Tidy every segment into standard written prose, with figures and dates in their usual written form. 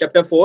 chapter 4,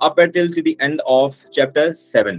up until to the end of chapter 7।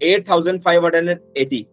8,580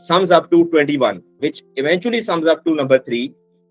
sums up to 21, which eventually sums up to number 3,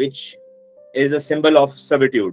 which is a symbol of servitude।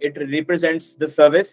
it represents the service,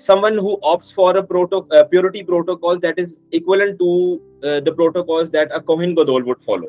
someone who opts for a purity protocol that is equivalent to the protocols that a Kohen Gadol would follow।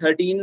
13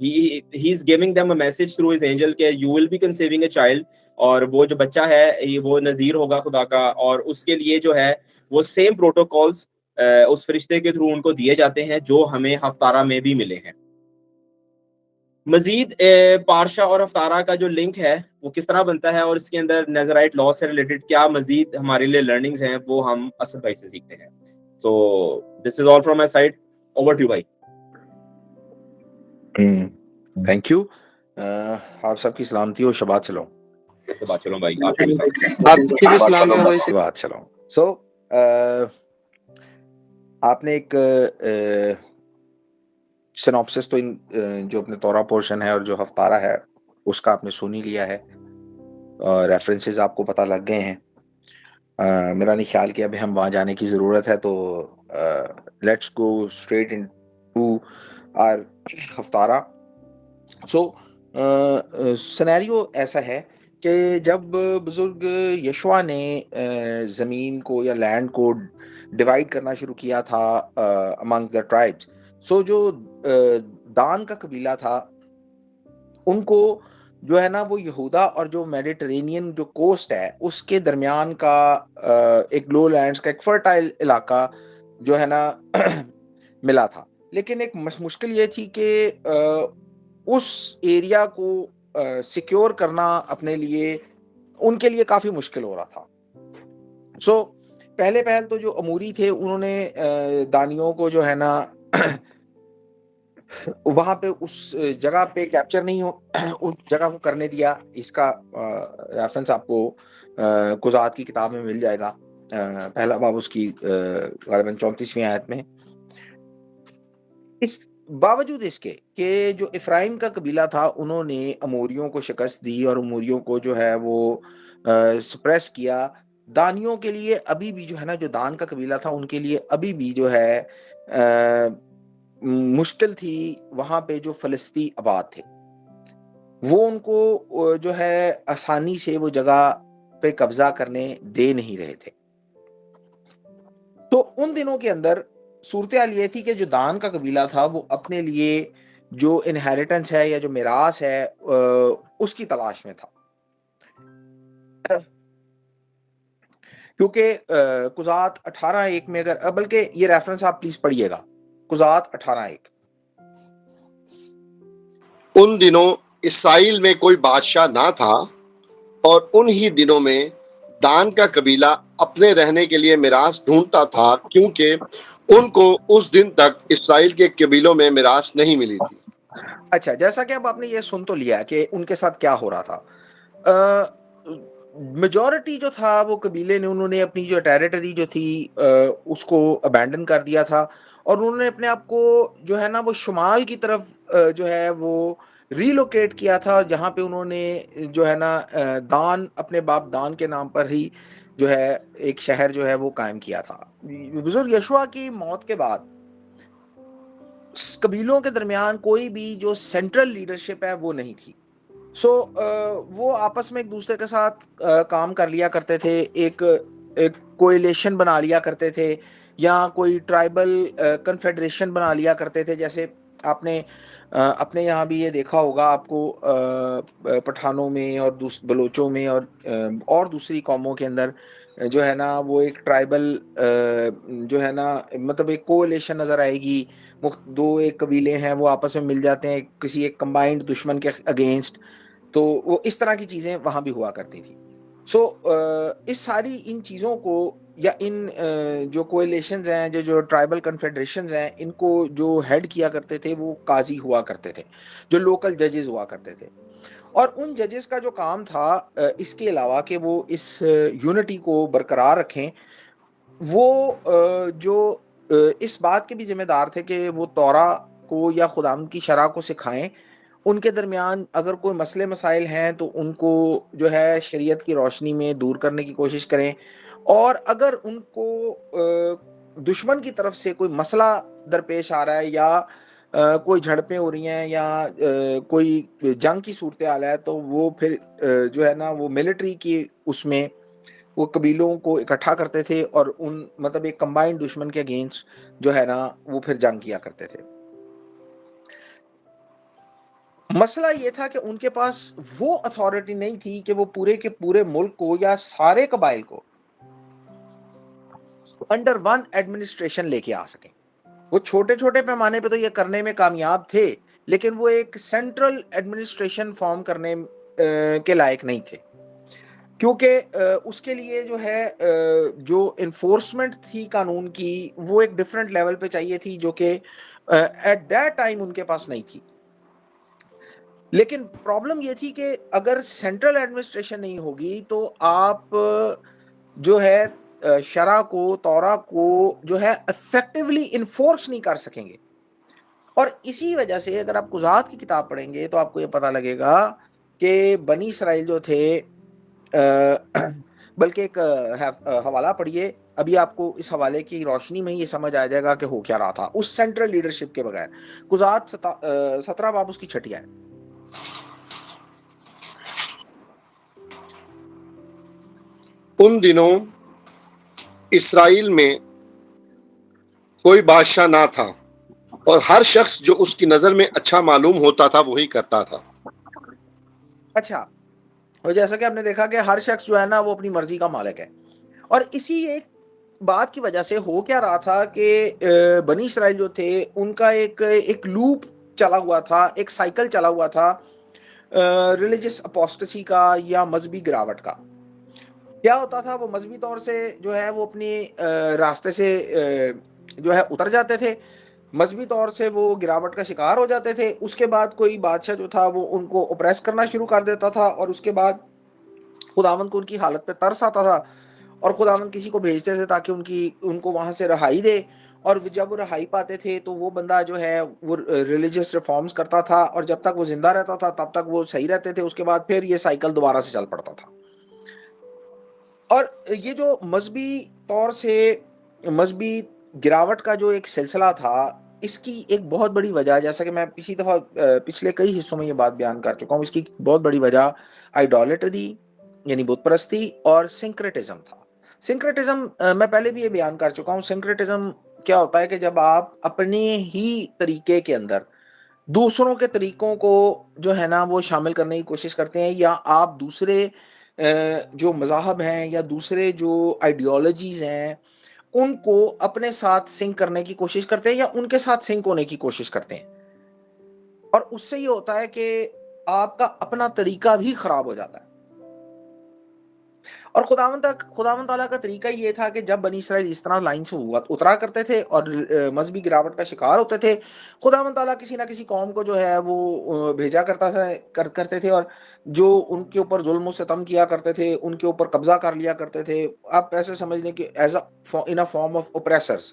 he is giving them a message through his angel کہ you will be conceiving a child, اور وہ جو بچہ ہے وہ نذیر ہوگا خدا کا, اور اس کے لیے جو ہے وہ سیم پروٹوکولز اس فرشتے کے تھرو ان کو دیے جاتے ہیں جو ہمیں ہفتارہ میں بھی ملے ہیں. مزید پارشا اور ہفتارہ کا جو لنک ہے وہ کس طرح بنتا ہے, اور اس کے اندر نیزرائٹ لا سے ریلیٹڈ کیا مزید ہمارے لیے لرننگز ہیں, وہ ہم اسد بھائی سے سیکھتے ہیں. So this is all from my side. Over to you بھائی. Thank you. آپ سب کی سلامتی ہو, شبات سلام. بات چلو بھائی, آپ کے آپ کی بھی سلام ہے بھائی. بات سلام. سو آپ نے ایک سینوپسس تو جو اپنے تورا پورشن ہے اور جو ہفتارہ ہے اس کا آپ نے سن ہی لیا ہے, اور ریفرنسز آپ کو پتہ لگ گئے ہیں. میرا نہیں خیال کہ ابھی ہم وہاں جانے کی ضرورت ہے, تو let's go straight into our haftarah. So scenario ایسا ہے کہ جب بزرگ یشوا نے زمین کو یا لینڈ کو ڈیوائیڈ کرنا شروع کیا تھا امنگ دا ٹرائبس, سو جو دان کا قبیلہ تھا ان کو جو ہے نا وہ یہودا اور جو میڈیٹرینین جو کوسٹ ہے اس کے درمیان کا ایک لو لینڈز کا ایک فرٹائل علاقہ جو ہے نا ملا تھا. لیکن ایک مشکل یہ تھی کہ اس ایریا کو سیکیور کرنا اپنے لیے ان کے لیے کافی مشکل ہو رہا تھا. سو پہلے تو جو اموری تھے انہوں نے دانیوں کو جو ہے نا وہاں پہ اس جگہ پہ کیپچر نہیں ہو, اس جگہ کو کرنے دیا. اس کا ریفرنس آپ کو قضات کی کتاب میں مل جائے گا, پہلا باب اس کی غالباً 34ویں آیت میں. اس باوجود اس کے کہ جو افرائیم کا قبیلہ تھا انہوں نے اموریوں کو شکست دی اور اموریوں کو جو ہے وہ سپریس کیا, دانیوں کے لیے ابھی بھی جو ہے نا جو دان کا قبیلہ تھا ان کے لیے ابھی بھی جو ہے مشکل تھی. وہاں پہ جو فلسطی آباد تھے وہ ان کو جو ہے آسانی سے وہ جگہ پہ قبضہ کرنے دے نہیں رہے تھے. تو ان دنوں کے اندر صورتحال یہ تھی کہ جو دان کا قبیلہ تھا وہ اپنے لیے جو انہیریٹنس ہے یا جو میراث ہے اس کی تلاش میں تھا, کیونکہ قضات 18:1 میں اگر بلکہ یہ ریفرنس آپ پلیز پڑھیے گا, قضات 18:1. ان دنوں اسرائیل میں کوئی بادشاہ نہ تھا, اور انہی دنوں میں دان کا قبیلہ اپنے رہنے کے لیے میراث ڈھونڈتا تھا, کیونکہ ان کو اس دن تک اسرائیل کے قبیلوں میں میراث نہیں ملی تھی. اچھا, جیسا کہ اب آپ نے یہ سن تو لیا کہ ان کے ساتھ کیا ہو رہا تھا. میجورٹی جو تھا وہ قبیلے نے انہوں نے اپنی جو ٹیریٹری جو تھی اس کو ابینڈن کر دیا تھا, اور انہوں نے اپنے آپ کو جو ہے نا وہ شمال کی طرف جو ہے وہ ریلوکیٹ کیا تھا, جہاں پہ انہوں نے جو ہے نا دان اپنے باپ دان کے نام پر ہی جو ہے ایک شہر جو ہے وہ قائم کیا تھا. بزرگ یشوع کی موت کے بعد قبیلوں کے درمیان کوئی بھی جو سینٹرل لیڈرشپ ہے وہ نہیں تھی. سو وہ آپس میں ایک دوسرے کے ساتھ کام کر لیا کرتے تھے, ایک کوئلیشن بنا لیا کرتے تھے, یا کوئی ٹرائبل کنفیڈریشن بنا لیا کرتے تھے. جیسے آپ نے اپنے یہاں بھی یہ دیکھا ہوگا, آپ کو پٹھانوں میں اور بلوچوں میں اور دوسری قوموں کے اندر جو ہے نا وہ ایک ٹرائبل جو ہے نا مطلب ایک کولیشن نظر آئے گی. دو ایک قبیلے ہیں وہ آپس میں مل جاتے ہیں کسی ایک کمبائنڈ دشمن کے اگینسٹ, تو وہ اس طرح کی چیزیں وہاں بھی ہوا کرتی تھی. سو اس ساری ان چیزوں کو یا ان جو کولیشنز ہیں جو ٹرائبل کنفیڈریشنز ہیں ان کو جو ہیڈ کیا کرتے تھے وہ قاضی ہوا کرتے تھے, جو لوکل ججز ہوا کرتے تھے. اور ان ججز کا جو کام تھا اس کے علاوہ کہ وہ اس یونٹی کو برقرار رکھیں, وہ جو اس بات کے بھی ذمہ دار تھے کہ وہ تورا کو یا خداوند کی شرع کو سکھائیں. ان کے درمیان اگر کوئی مسئلے مسائل ہیں تو ان کو جو ہے شریعت کی روشنی میں دور کرنے کی کوشش کریں, اور اگر ان کو دشمن کی طرف سے کوئی مسئلہ درپیش آ رہا ہے یا کوئی جھڑپیں ہو رہی ہیں یا کوئی جنگ کی صورتحال ہے, تو وہ پھر جو ہے نا وہ ملٹری کی اس میں وہ قبیلوں کو اکٹھا کرتے تھے اور ان مطلب ایک کمبائنڈ دشمن کے اگینسٹ جو ہے نا وہ پھر جنگ کیا کرتے تھے. مسئلہ یہ تھا کہ ان کے پاس وہ اتھارٹی نہیں تھی کہ وہ پورے کے پورے ملک کو یا سارے قبائل کو انڈر ون ایڈمنسٹریشن لے کے آ سکیں. وہ چھوٹے چھوٹے پیمانے پہ تو یہ کرنے میں کامیاب تھے، لیکن وہ ایک سینٹرل ایڈمنسٹریشن فارم کرنے کے لائق نہیں تھے، کیونکہ اس کے لیے جو ہے جو انفورسمنٹ تھی قانون کی وہ ایک ڈیفرنٹ لیول پہ چاہیے تھی، جو کہ ایٹ دیٹ ٹائم ان کے پاس نہیں تھی. لیکن پرابلم یہ تھی کہ اگر سینٹرل ایڈمنسٹریشن نہیں ہوگی تو آپ جو ہے شرع کو، تورا کو جو ہے افیکٹولی انفورس نہیں کر سکیں گے. اور اسی وجہ سے اگر آپ قضات کی کتاب پڑھیں گے تو آپ کو یہ پتہ لگے گا کہ بنی اسرائیل جو تھے، بلکہ ایک حوالہ پڑھیے، ابھی آپ کو اس حوالے کی روشنی میں یہ سمجھ آ جائے گا کہ ہو کیا رہا تھا اس سینٹرل لیڈرشپ کے بغیر. قضات 17 باب اس کی 6 آیت. ان دنوں اسرائیل میں کوئی بادشاہ نہ تھا اور ہر شخص جو اس کی نظر میں اچھا معلوم ہوتا تھا وہی کرتا تھا. اچھا، اور جیسا کہ آپ نے دیکھا کہ ہر شخص جو ہے نا وہ اپنی مرضی کا مالک ہے. اور اسی ایک بات کی وجہ سے ہو کیا رہا تھا کہ بنی اسرائیل جو تھے ان کا ایک لوپ چلا ہوا تھا، ایک سائیکل چلا ہوا تھا ریلیجس اپوسٹسی کا یا مذہبی گراوٹ کا. کیا ہوتا تھا؟ وہ مذہبی طور سے جو ہے وہ اپنی راستے سے جو ہے اتر جاتے تھے، مذہبی طور سے وہ گراوٹ کا شکار ہو جاتے تھے. اس کے بعد کوئی بادشاہ جو تھا وہ ان کو اوپریس کرنا شروع کر دیتا تھا، اور اس کے بعد خداوند کو ان کی حالت پہ ترس آتا تھا اور خداوند کسی کو بھیجتے تھے تاکہ ان کو وہاں سے رہائی دے. اور جب وہ رہائی پاتے تھے تو وہ بندہ جو ہے وہ ریلیجس ریفارمز کرتا تھا، اور جب تک وہ زندہ رہتا تھا تب تک وہ صحیح رہتے تھے. اس کے بعد پھر یہ سائیکل دوبارہ سے چل پڑتا تھا. اور یہ جو مذہبی طور سے مذہبی گراوٹ کا جو ایک سلسلہ تھا، اس کی ایک بہت بڑی وجہ، جیسا کہ میں پچھلی دفعہ پچھلے کئی حصوں میں یہ بات بیان کر چکا ہوں، اس کی بہت بڑی وجہ آئیڈولیٹری یعنی بت پرستی اور سنکریٹزم تھا. سنکریٹزم میں پہلے بھی یہ بیان کر چکا ہوں. سنکریٹزم کیا ہوتا ہے کہ جب آپ اپنے ہی طریقے کے اندر دوسروں کے طریقوں کو جو ہے نا وہ شامل کرنے کی کوشش کرتے ہیں، یا آپ دوسرے جو مذاہب ہیں یا دوسرے جو آئیڈیالوجیز ہیں ان کو اپنے ساتھ سنک کرنے کی کوشش کرتے ہیں یا ان کے ساتھ سنک ہونے کی کوشش کرتے ہیں. اور اس سے یہ ہوتا ہے کہ آپ کا اپنا طریقہ بھی خراب ہو جاتا ہے. اور خداوند تعالیٰ کا طریقہ یہ تھا کہ جب بنی اسرائیل اس طرح لائن سے اترا کرتے تھے اور مذہبی گراوٹ کا شکار ہوتے تھے، خداوند تعالیٰ کسی نہ کسی قوم کو جو ہے وہ بھیجا کرتے تھے، اور جو ان کے اوپر ظلم و ستم کیا کرتے تھے، ان کے اوپر قبضہ کر لیا کرتے تھے. آپ ایسے سمجھ لیں کہ ایز ان فارم آف اوپریسرز.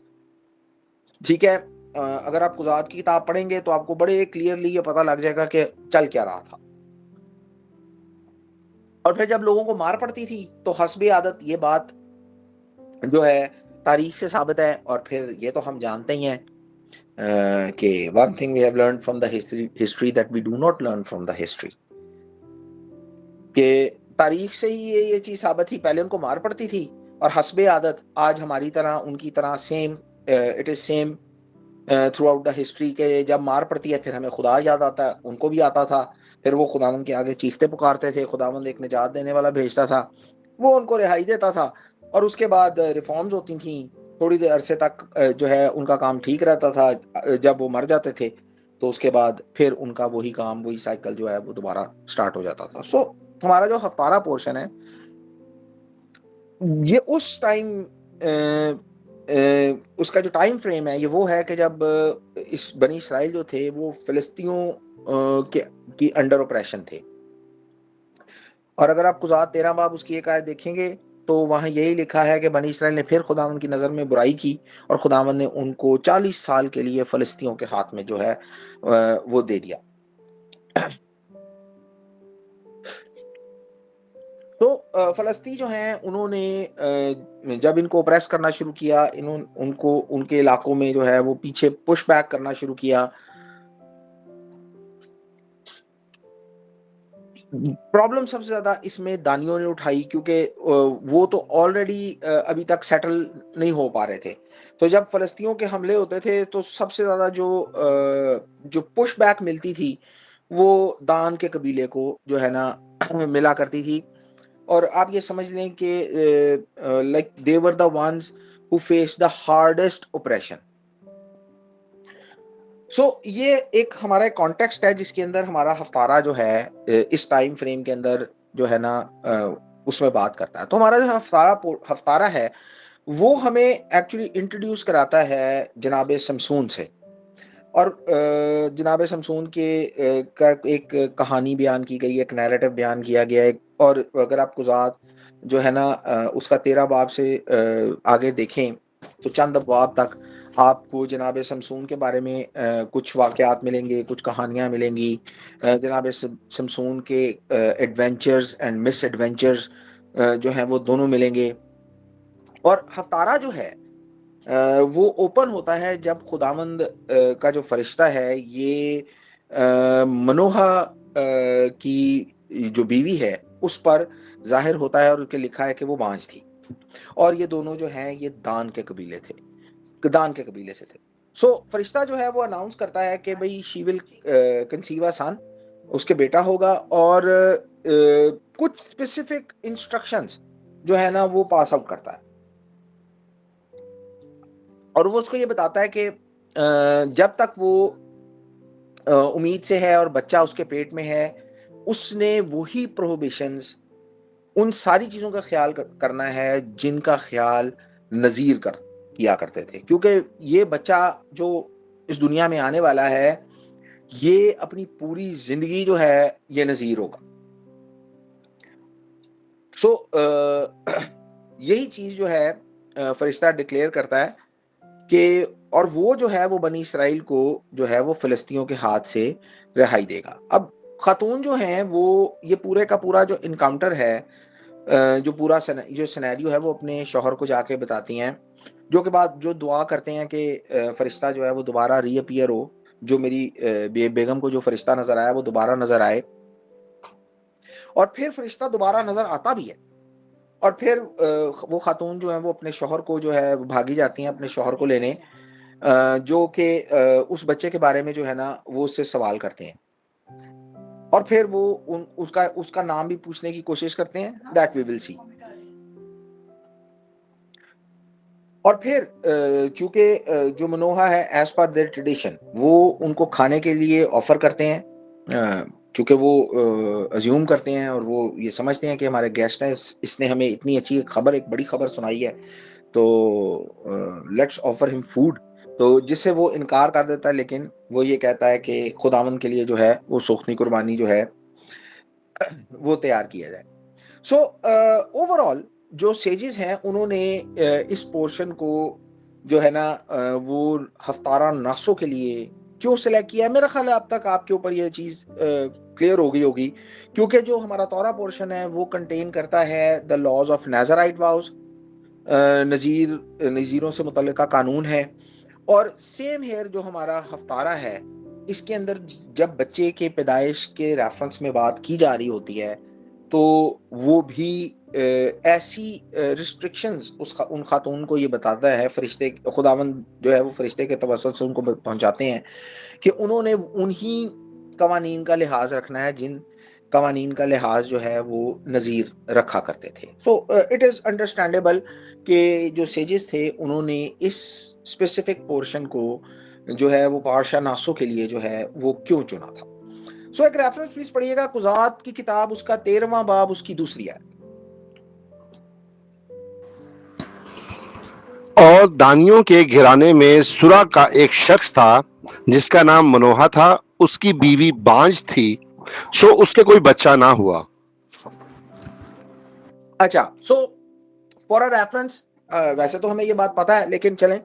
ٹھیک ہے، اگر آپ قضات کی کتاب پڑھیں گے تو آپ کو بڑے کلیئرلی یہ پتہ لگ جائے گا کہ چل کیا رہا تھا. اور پھر جب لوگوں کو مار پڑتی تھی تو حسب عادت یہ بات جو ہے تاریخ سے ثابت ہے، اور پھر یہ تو ہم جانتے ہی ہیں کہ one thing we have learned from the history that we do not learn from the history، کہ تاریخ سے ہی یہ چیز ثابت تھی. پہلے ان کو مار پڑتی تھی، اور حسب عادت آج ہماری طرح ان کی طرح same it is same through out the history, کہ جب مار پڑتی ہے پھر ہمیں خدا یاد آتا ہے. ان کو بھی آتا تھا، پھر وہ خداوند کے آگے چیختے پکارتے تھے، خداوند ایک نجات دینے والا بھیجتا تھا، وہ ان کو رہائی دیتا تھا. اور اس کے بعد ریفارمز ہوتی تھیں، تھوڑی دیر عرصے تک جو ہے ان کا کام ٹھیک رہتا تھا. جب وہ مر جاتے تھے تو اس کے بعد پھر ان کا وہی کام، وہی سائیکل جو ہے وہ دوبارہ سٹارٹ ہو جاتا تھا. سو ہمارا جو ہفتارہ پورشن ہے یہ اس ٹائم اس کا جو ٹائم فریم ہے یہ وہ ہے کہ جب اس بنی اسرائیل جو تھے وہ فلسطینیوں کی انڈر اوپریشن تھے. اور اگر آپ قضات 13 باب اس کی ایک آیت دیکھیں گے تو وہاں یہی لکھا ہے کہ بنی اسرائیل نے پھر خداوند کی نظر میں برائی کی، اور خداوند نے ان کو 40 سال کے لیے فلسطینیوں کے ہاتھ میں جو ہے وہ دے دیا. تو فلسطین جو ہیں انہوں نے جب ان کو اوپریس کرنا شروع کیا، ان کو ان کے علاقوں میں جو ہے وہ پیچھے پش بیک کرنا شروع کیا. پرابلم سب سے زیادہ اس میں دانیوں نے اٹھائی، کیونکہ وہ تو آلریڈی ابھی تک سیٹل نہیں ہو پا رہے تھے. تو جب فلسطینیوں کے حملے ہوتے تھے تو سب سے زیادہ جو پش بیک ملتی تھی وہ دان کے قبیلے کو جو ہے نا ملا کرتی تھی. اور آپ یہ سمجھ لیں کہ like they were the ones who faced the hardest oppression. سو یہ ایک ہمارا ایک کانٹیکسٹ ہے جس کے اندر ہمارا ہفتارہ جو ہے اس ٹائم فریم کے اندر جو ہے نا اس میں بات کرتا ہے. تو ہمارا جو ہفتارہ ہے وہ ہمیں ایکچولی انٹروڈیوس کراتا ہے جناب شمسون سے. اور جناب شمسون کے کا ایک کہانی بیان کی گئی, ایک نیریٹو بیان کیا گیا ہے. اور اگر آپ قضات جو ہے نا اس کا 13 باب سے آگے دیکھیں تو چند ابواب تک آپ کو جناب شمسون کے بارے میں کچھ واقعات ملیں گے, کچھ کہانیاں ملیں گی. جناب شمسون کے ایڈونچرز اینڈ مس ایڈونچرز جو ہیں وہ دونوں ملیں گے. اور ہفتارہ جو ہے وہ اوپن ہوتا ہے جب خداوند کا جو فرشتہ ہے یہ منوہا کی جو بیوی ہے اس پر ظاہر ہوتا ہے, اور اس کے لکھا ہے کہ وہ بانجھ تھی. اور یہ دونوں جو ہیں یہ دان کے قبیلے تھے, دان کے قبیلے سے تھے. سو فرشتہ جو ہے وہ اناؤنس کرتا ہے کہ بھئی شی ول کنسیو اے سن, اس کے بیٹا ہوگا. اور کچھ اسپیسیفک انسٹرکشنز جو ہے نا وہ پاس آؤٹ کرتا ہے. اور وہ اس کو یہ بتاتا ہے کہ جب تک وہ امید سے ہے اور بچہ اس کے پیٹ میں ہے, اس نے وہی پروہیبیشنز, ان ساری چیزوں کا خیال کرنا ہے جن کا خیال نذیر کیا کرتے تھے. کیونکہ یہ بچہ جو اس دنیا میں آنے والا ہے یہ اپنی پوری زندگی جو ہے یہ نذیر ہوگا. سو یہی چیز جو ہے فرشتہ ڈکلیئر کرتا ہے کہ اور وہ جو ہے وہ بنی اسرائیل کو جو ہے وہ فلسطینیوں کے ہاتھ سے رہائی دے گا. اب خاتون جو ہیں وہ یہ پورے کا پورا جو انکاؤنٹر ہے, جو پورا جو سینیریو ہے وہ اپنے شوہر کو جا کے بتاتی ہیں, جو کہ بعد جو دعا کرتے ہیں کہ فرشتہ جو ہے وہ دوبارہ ری اپیئر ہو, جو میری بیگم کو جو فرشتہ نظر آیا وہ دوبارہ نظر آئے. اور پھر فرشتہ دوبارہ نظر آتا بھی ہے, اور پھر وہ خاتون جو ہیں وہ اپنے شوہر کو جو ہے بھاگی جاتی ہیں اپنے شوہر کو لینے, جو کہ اس بچے کے بارے میں جو ہے نا وہ اس سے سوال کرتے ہیں. اور پھر وہ اس کا نام بھی پوچھنے کی کوشش کرتے ہیں, دیٹ وی ول سی. اور پھر چونکہ جو منوہا ہے ایز پر دیئر ٹریڈیشن وہ ان کو کھانے کے لیے آفر کرتے ہیں, چونکہ وہ ازیوم کرتے ہیں اور وہ یہ سمجھتے ہیں کہ ہمارے گیسٹ ہیں, اس نے ہمیں اتنی اچھی خبر, ایک بڑی خبر سنائی ہے, تو لیٹس آفر ہم فوڈ. تو جس سے وہ انکار کر دیتا ہے, لیکن وہ یہ کہتا ہے کہ خداوند کے لیے جو ہے وہ سوختنی قربانی جو ہے وہ تیار کیا جائے. سو اوور آل جو سیجز ہیں انہوں نے اس پورشن کو جو ہے نا وہ ہفتارہ ناسوں کے لیے کیوں سلیکٹ کیا ہے, میرا خیال ہے اب تک آپ کے اوپر یہ چیز کلیئر ہو گئی ہوگی. کیونکہ جو ہمارا تورا پورشن ہے وہ کنٹین کرتا ہے دا لاز آف نیزرائٹ واؤز, نذیروں سے متعلقہ قانون ہے. اور سیم ہیئر جو ہمارا ہفتارہ ہے اس کے اندر جب بچے کے پیدائش کے ریفرنس میں بات کی جا رہی ہوتی ہے تو وہ بھی ایسی ریسٹرکشنز ان خاتون کو یہ بتاتا ہے, فرشتے خداوند جو ہے وہ فرشتے کے توسط سے ان کو پہنچاتے ہیں کہ انہوں نے انہی قوانین کا لحاظ رکھنا ہے جن قوانین کا لحاظ جو ہے وہ نذیر رکھا کرتے تھے. سو اٹ از انڈرسٹینڈیبل کہ جو سیجز تھے انہوں نے اس اسپیسیفک پورشن کو جو ہے وہ پارشا ناسوں کے لیے جو ہے وہ کیوں چنا تھا. سو ایک ریفرنس پلیز پڑھیے گا, قضات کی کتاب اس کا 13واں باب اس کی 2 آیت. اور دانیوں کے گھرانے میں سورا کا ایک شخص تھا جس کا نام منوہا تھا, اس کی بیوی بانجھ تھی, سو اس کے کوئی بچہ نہ ہوا. اچھا, سو فور اے ریفرنس, ویسے تو ہمیں یہ بات پتا ہے لیکن چلیں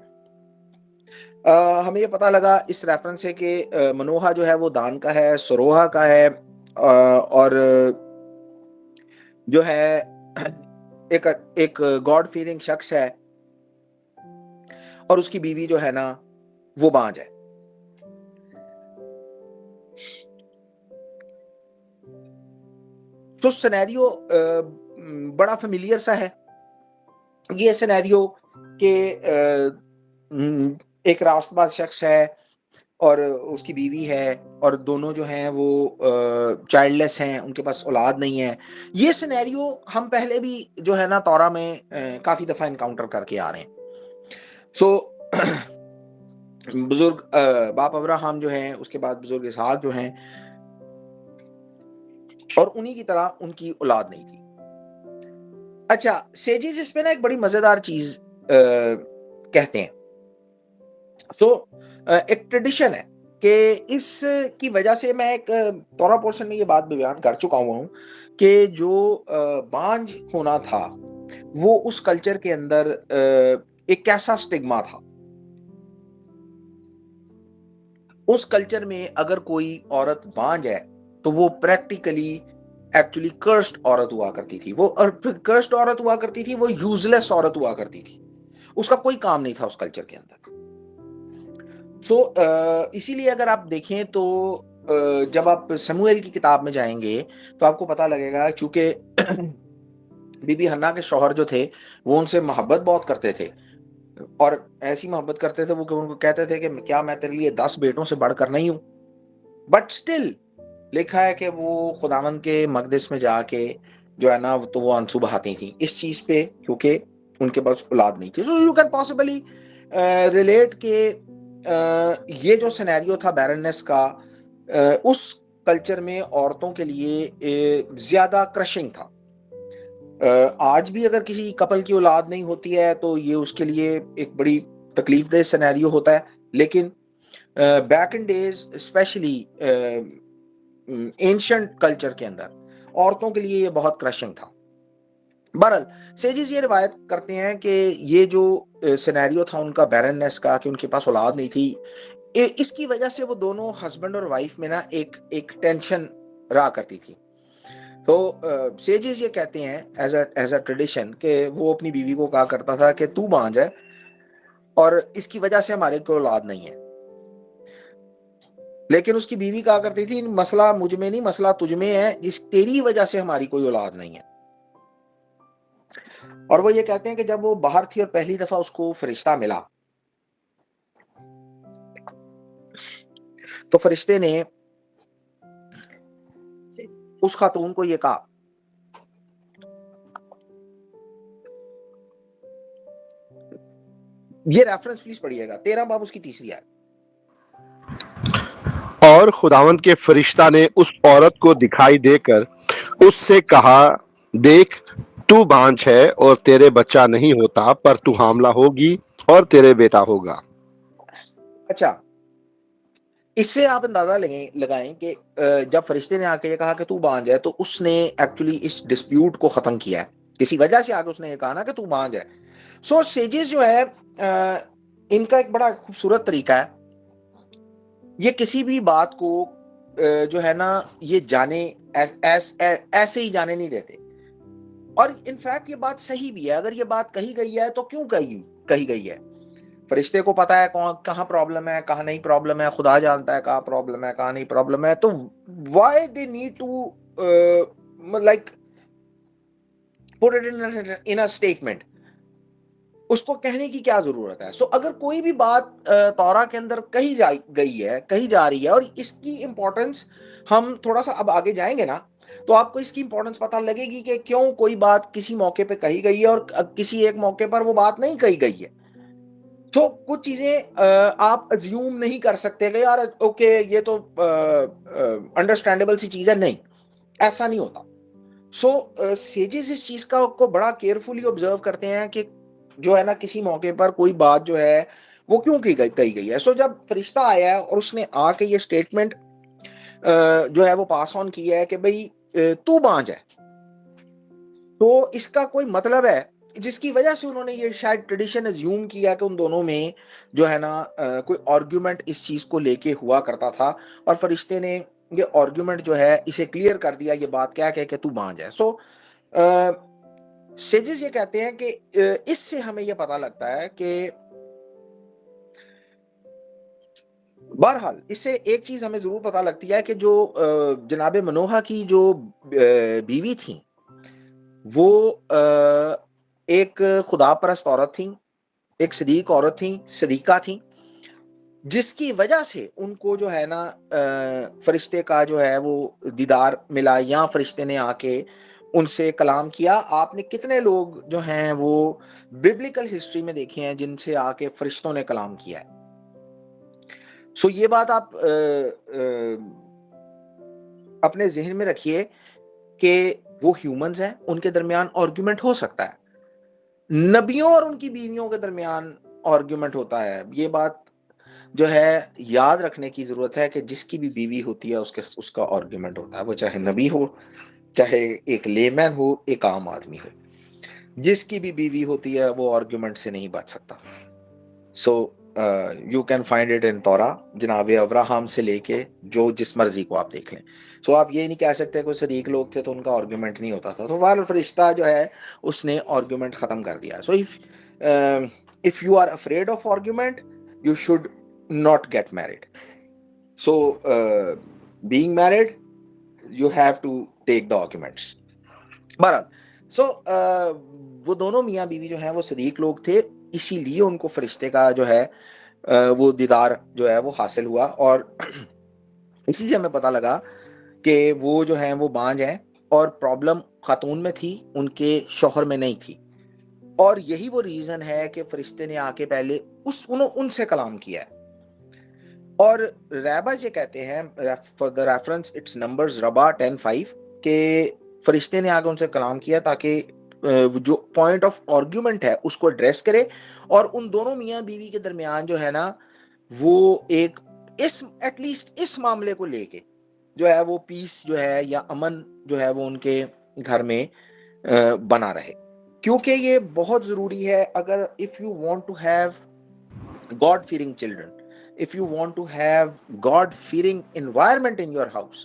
ہمیں یہ پتا لگا اس ریفرنس سے کہ منوہا جو ہے وہ دان کا ہے, سروہا کا ہے, اور جو ہے ایک گاڈ فیلنگ شخص ہے, اور اس کی بیوی جو ہے نا وہ بانجھ ہے. تو سینیریو بڑا فیملیئر سا ہے. یہ سینیریو کہ ایک راست باز شخص ہے, اور اس کی بیوی ہے اور دونوں جو ہیں وہ چائلڈ لیس ہیں, ان کے پاس اولاد نہیں ہے. یہ سینیریو ہم پہلے بھی جو ہے نا تورا میں کافی دفعہ انکاؤنٹر کر کے آ رہے ہیں. سو بزرگ باپ ابراہم جو ہیں, اس کے بعد بزرگ اسحاق جو ہیں, اور انہی کی طرح ان کی اولاد نہیں تھی. اچھا, سیجز اس پہ نا ایک بڑی مزیدار چیز کہتے ہیں. سو ایک ٹریڈیشن ہے کہ اس کی وجہ سے میں ایک تورا پورشن میں یہ بات بھی بیان کر چکا ہوں کہ جو بانجھ ہونا تھا وہ اس کلچر کے اندر ایک کیسا سٹگما تھا. اس کلچر میں اگر کوئی عورت بانجھ ہے تو وہ پریکٹیکلی ایکچولی کرسڈ عورت ہوا کرتی تھی. وہ کرسڈ عورت ہوا کرتی تھی, وہ یوزلیس عورت ہوا کرتی تھی, اس کا کوئی کام نہیں تھا اس کلچر کے اندر. سو اسی لیے اگر آپ دیکھیں تو جب آپ سموئیل کی کتاب میں جائیں گے تو آپ کو پتہ لگے گا, چونکہ بی بی ہنا کے شوہر جو تھے وہ ان سے محبت بہت کرتے تھے, اور ایسی محبت کرتے تھے وہ کہ ان کو کہتے تھے کہ کیا میں تیرے لیے 10 بیٹوں سے بڑھ کر نہیں ہوں. بٹ سٹل لکھا ہے کہ وہ خداوند کے مقدس میں جا کے جو ہے نا تو وہ آنسو بہاتی تھیں اس چیز پہ, کیونکہ ان کے پاس اولاد نہیں تھی. سو یو کین پاسبلی ریلیٹ کہ یہ جو سینیریو تھا بیرننس کا, اس کلچر میں عورتوں کے لیے زیادہ کرشنگ تھا. آج بھی اگر کسی کپل کی اولاد نہیں ہوتی ہے تو یہ اس کے لیے ایک بڑی تکلیف دہ سینیریو ہوتا ہے, لیکن back in days specially ancient culture کے اندر عورتوں کے لیے یہ بہت کرشنگ تھا. بہرحال سیجز یہ روایت کرتے ہیں کہ یہ جو سینیریو تھا ان کا بیرننس کا, کہ ان کے پاس اولاد نہیں تھی, اس کی وجہ سے وہ دونوں ہسبینڈ اور وائف میں نا ایک ٹینشن رہا کرتی تھی. تو سیجز یہ کہتے ہیں ایز اے ٹریڈیشن کہ وہ اپنی بیوی کو کہا کرتا تھا کہ تو بانجھ ہے اور اس کی وجہ سے ہمارے کوئی اولاد نہیں ہے, لیکن اس کی بیوی کہا کرتی تھی مسئلہ مجھ میں نہیں, مسئلہ تجھ میں ہے, اس تیری وجہ سے ہماری کوئی اولاد نہیں ہے. اور وہ یہ کہتے ہیں کہ جب وہ باہر تھی اور پہلی دفعہ اس کو فرشتہ ملا تو فرشتے نے اس خاتون کو یہ کہا, یہ ریفرنس پلیز پڑھیے گا 13 باب اس کی 3 آیت. اور خداوند کے فرشتہ نے اس عورت کو دکھائی دے کر اس سے کہا, دیکھ تو بانجھ ہے اور تیرے بچہ نہیں ہوتا, پر تو حاملہ ہوگی اور تیرے بیٹا ہوگا. اچھا, اس سے آپ اندازہ لگائیں کہ جب فرشتے نے آ کے یہ کہا کہ تو بانجھ ہے تو اس نے ایکچولی اس ڈسپیوٹ کو ختم کیا ہے, کسی وجہ سے آگے اس نے یہ کہا نا کہ تو بانجھ ہے. سو سیجز جو ہے ان کا ایک بڑا خوبصورت طریقہ ہے, یہ کسی بھی بات کو جو ہے نا یہ جانے ایسے ہی جانے نہیں دیتے. اور انفیکٹ یہ بات صحیح بھی ہے, اگر یہ بات کہی گئی ہے تو کیوں کہی گئی ہے. فرشتے کو پتا ہے کہاں پرابلم ہے کہاں نہیں پرابلم ہے, خدا جانتا ہے کہاں پرابلم ہے کہاں نہیں پرابلم ہے, تو why they need to like put it in a statement, اس کو کہنے کی کیا ضرورت ہے. سو اگر کوئی بھی بات تورا کے اندر کہی جا رہی ہے, اور اس کی امپورٹنس ہم تھوڑا سا اب آگے جائیں گے نا تو آپ کو اس کی امپورٹنس پتہ لگے گی کہ کیوں کوئی بات کسی موقع پہ کہی گئی ہے اور کسی ایک موقع پر وہ بات نہیں کہی گئی ہے. تو کچھ چیزیں آپ ازیوم نہیں کر سکتے کہ یار اوکے یہ تو انڈرسٹینڈیبل سی چیز ہے, نہیں, ایسا نہیں ہوتا. سو سیجز اس چیز کو بڑا کیئرفلی آبزرو کرتے ہیں کہ جو ہے نا کسی موقع پر کوئی بات جو ہے وہ کیوں کہی گئی ہے. سو جب فرشتہ آیا اور اس نے آ کے یہ اسٹیٹمنٹ جو ہے وہ پاس آن کیا ہے کہ بھئی تو بانجھ ہے, تو اس کا کوئی مطلب ہے جس کی وجہ سے انہوں نے یہ شاید ٹریڈیشن ازیوم کیا کہ ان دونوں میں جو ہے نا کوئی آرگیومنٹ اس چیز کو لے کے ہوا کرتا تھا, اور فرشتے نے یہ آرگیومنٹ جو ہے اسے کلیئر کر دیا یہ بات کیا کہ تو بانجھ ہے. سو سیجز یہ کہتے ہیں کہ اس سے ہمیں یہ پتا لگتا ہے کہ بہرحال اس سے ایک چیز ہمیں ضرور پتا لگتی ہے کہ جو جناب منوہا کی جو بیوی تھیں وہ ایک خدا پرست عورت تھیں, ایک صدیق عورت تھیں, صدیقہ تھیں, جس کی وجہ سے ان کو جو ہے نا فرشتے کا جو ہے وہ دیدار ملا، یا فرشتے نے آ کے ان سے کلام کیا. آپ نے کتنے لوگ جو ہیں وہ ببلیکل ہسٹری میں دیکھے ہیں جن سے آ کے فرشتوں نے کلام کیا ہے. سو یہ بات آپ اپنے ذہن میں رکھیے کہ وہ ہیومنز ہیں، ان کے درمیان آرگیومنٹ ہو سکتا ہے. نبیوں اور ان کی بیویوں کے درمیان آرگیومنٹ ہوتا ہے. یہ بات جو ہے یاد رکھنے کی ضرورت ہے کہ جس کی بھی بیوی ہوتی ہے اس کا آرگیومنٹ ہوتا ہے، وہ چاہے نبی ہو، چاہے ایک لیمین ہو، ایک عام آدمی ہو. جس کی بھی بیوی ہوتی ہے وہ آرگیومنٹ سے نہیں بچ سکتا. So you can find it in Torah, جناب ابراہم سے لے کے جو جس مرضی کو آپ دیکھ لیں. سو آپ یہ نہیں کہہ سکتے کہ صدیق لوگ تھے تو ان کا آرگیومنٹ نہیں ہوتا تھا. تو وہ فرشتہ جو ہے اس نے آرگیومنٹ ختم کر دیا. سو if you are afraid of argument, you should not get married. So being married, you have to take the arguments. بہرحال سو وہ دونوں میاں بیوی جو ہیں وہ صدیق لوگ تھے، اسی لیے ان کو فرشتے کا جو ہے وہ دیدار جو ہے وہ حاصل ہوا. اور اسی سے ہمیں پتہ لگا کہ وہ جو ہیں وہ بانج ہیں، اور پرابلم خاتون میں تھی، ان کے شوہر میں نہیں تھی. اور یہی وہ ریزن ہے کہ فرشتے نے آ کے پہلے ان سے کلام کیا ہے. اور ریباز یہ کہتے ہیں for the reference it's numbers Rabbah 10:5 کہ فرشتے نے آ کے ان سے کلام کیا تاکہ جو پوائنٹ آف آرگیومنٹ ہے اس کو ایڈریس کرے، اور ان دونوں میاں بیوی کے درمیان جو ہے نا وہ ایک ایٹ لیسٹ اس معاملے کو لے کے جو ہے وہ پیس جو ہے یا امن جو ہے وہ ان کے گھر میں بنا رہے. کیونکہ یہ بہت ضروری ہے. اگر if you want to have God fearing children, if you want to have God fearing environment in your house,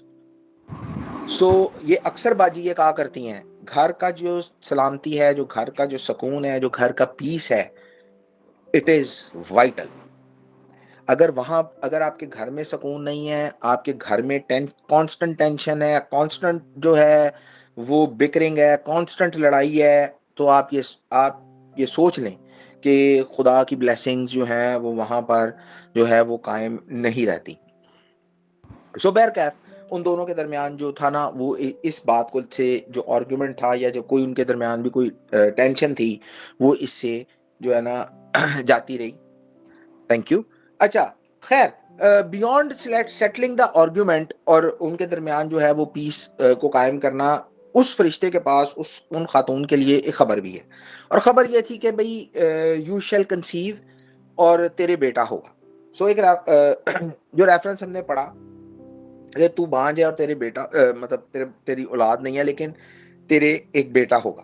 so یہ اکثر باجی یہ کہا کرتی ہیں گھر کا جو سلامتی ہے، جو گھر کا جو سکون ہے، جو گھر کا پیس ہے، it is vital. اگر آپ کے گھر میں سکون نہیں ہے، آپ کے گھر میں کانسٹنٹ ٹینشن ہے، کانسٹنٹ جو ہے وہ بکرنگ ہے، کانسٹنٹ لڑائی ہے، تو آپ یہ سوچ لیں کہ خدا کی بلیسنگز جو ہیں وہ وہاں پر جو ہے وہ قائم نہیں رہتی. سو بہرکیف ان دونوں کے درمیان جو تھا نا وہ اس بات کو سے جو آرگیومنٹ تھا یا جو کوئی ان کے درمیان بھی کوئی ٹینشن تھی وہ اس سے جو ہے نا جاتی رہی. Thank you. اچھا خیر، بیونڈ سیٹلنگ دا آرگیومنٹ اور ان کے درمیان جو ہے وہ پیس کو قائم کرنا، اس فرشتے کے پاس ان خاتون کے لیے ایک خبر بھی ہے. اور خبر یہ تھی کہ بھئی یو شیل کنسیو اور تیرے بیٹا ہوگا. سو ایک جو ریفرنس ہم نے پڑھا کہ تو بانج ہے اور تیرے بیٹا مطلب تیری اولاد نہیں ہے لیکن تیرے ایک بیٹا ہوگا.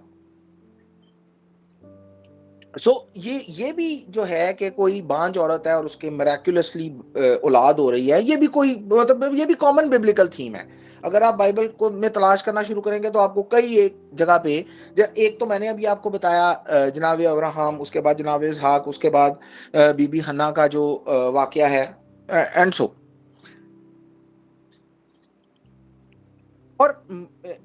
سو یہ بھی جو ہے کہ کوئی بانج عورت ہے اور اس کے میریکولسلی اولاد ہو رہی ہے، یہ بھی کوئی مطلب یہ بھی کامن ببلیکل تھیم ہے. اگر آپ بائبل کو میں تلاش کرنا شروع کریں گے تو آپ کو کئی ایک جگہ پہ، ایک تو میں نے ابھی آپ کو بتایا جناب ابراہم، اس کے بعد جناب اسحاق، اس کے بعد بی بی حنا کا جو واقعہ ہے اینڈ سو. اور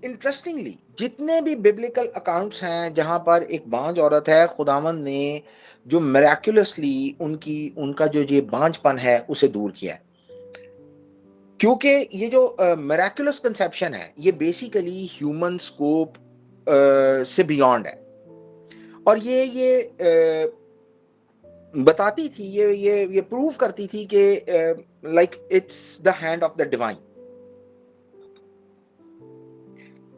انٹرسٹنگلی جتنے بھی ببلیکل اکاؤنٹس ہیں جہاں پر ایک بانج عورت ہے، خداوند نے جو میریکولسلی ان کا جو یہ بانج پن ہے اسے دور کیا ہے. کیونکہ یہ جو میریکولس کنسیپشن ہے یہ بیسیکلی ہیومن سکوپ سے بیونڈ ہے. اور یہ بتاتی تھی، یہ پروو کرتی تھی کہ like it's the hand of the divine.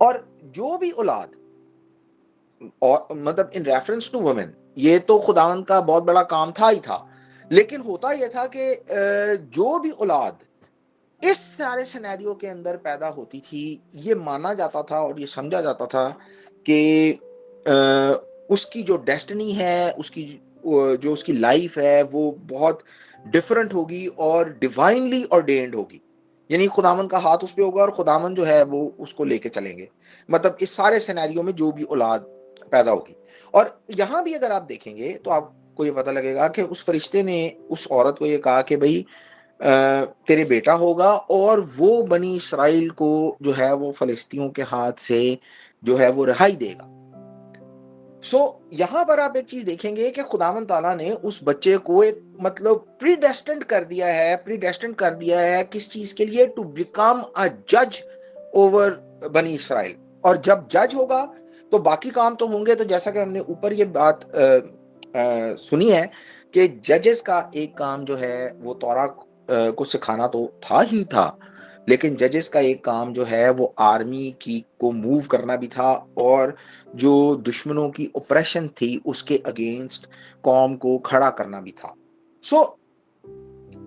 اور جو بھی اولاد مطلب ان ریفرنس ٹو وومن، یہ تو خداوند کا بہت بڑا کام تھا ہی تھا، لیکن ہوتا یہ تھا کہ جو بھی اولاد اس سارے سینیریو کے اندر پیدا ہوتی تھی، یہ مانا جاتا تھا اور یہ سمجھا جاتا تھا کہ اس کی جو ڈیسٹنی ہے، اس کی جو اس کی لائف ہے وہ بہت ڈیفرنٹ ہوگی اور ڈیوائنلی ordained ہوگی. یعنی خداوند کا ہاتھ اس پہ ہوگا اور خداوند جو ہے وہ اس کو لے کے چلیں گے. مطلب اس سارے سینیریو میں جو بھی اولاد پیدا ہوگی. اور یہاں بھی اگر آپ دیکھیں گے تو آپ کو یہ پتہ لگے گا کہ اس فرشتے نے اس عورت کو یہ کہا کہ بھئی تیرے بیٹا ہوگا اور وہ بنی اسرائیل کو جو ہے وہ فلسطینیوں کے ہاتھ سے جو ہے وہ رہائی دے گا. سو یہاں پر آپ ایک چیز دیکھیں گے کہ خداوند تعالیٰ نے اس بچے کو ایک مطلب پری ڈیسٹنڈ کر دیا ہے کس چیز کے لیے؟ ٹو بیکم اے جج اوور بنی اسرائیل. اور جب جج ہوگا تو باقی کام تو ہوں گے. تو جیسا کہ ہم نے اوپر یہ بات سنی ہے کہ ججز کا ایک کام جو ہے وہ تورا کو سکھانا تو تھا ہی تھا، لیکن ججز کا ایک کام جو ہے وہ آرمی کی کو موو کرنا بھی تھا، اور جو دشمنوں کی اپریشن تھی اس کے اگینسٹ قوم کو کھڑا کرنا بھی تھا. سو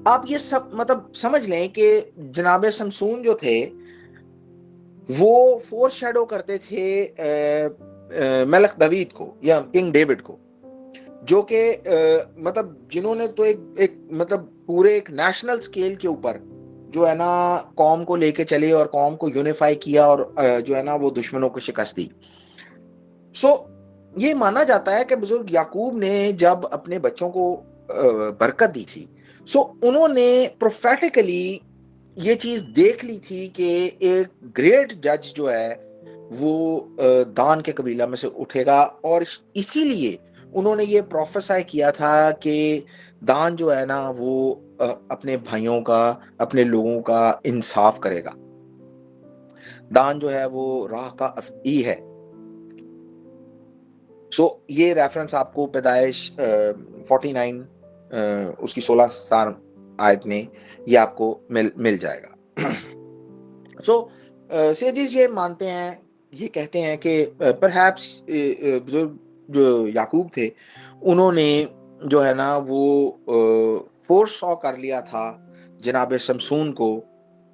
آپ یہ سب مطلب سمجھ لیں کہ جناب سمسون جو تھے وہ فور شیڈو کرتے تھے ملک داوید کو یا کنگ ڈیوڈ کو، جو کہ مطلب جنہوں نے تو ایک مطلب پورے ایک نیشنل سکیل کے اوپر جو ہے نا قوم کو لے کے چلے اور قوم کو یونیفائی کیا اور جو ہے نا وہ دشمنوں کو شکست دی. سو یہ مانا جاتا ہے کہ بزرگ یعقوب نے جب اپنے بچوں کو برکت دی تھی، سو انہوں نے پروفیٹیکلی یہ چیز دیکھ لی تھی کہ ایک گریٹ جج جو ہے وہ دان کے قبیلہ میں سے اٹھے گا، اور اسی لیے انہوں نے یہ پروفیسائی کیا تھا کہ دان جو ہے نا وہ اپنے بھائیوں کا، اپنے لوگوں کا انصاف کرے گا. دان جو ہے وہ راہ کا افعی ہے. سو یہ ریفرنس آپ کو پیدائش 49 اس کی 16 آیت میں یہ آپ کو مل جائے گا. سو سیجز یہ مانتے ہیں، یہ کہتے ہیں کہ پرہیپس بزرگ جو یعقوب تھے انہوں نے جو ہے نا وہ فورس کر لیا تھا جناب سمسون کو،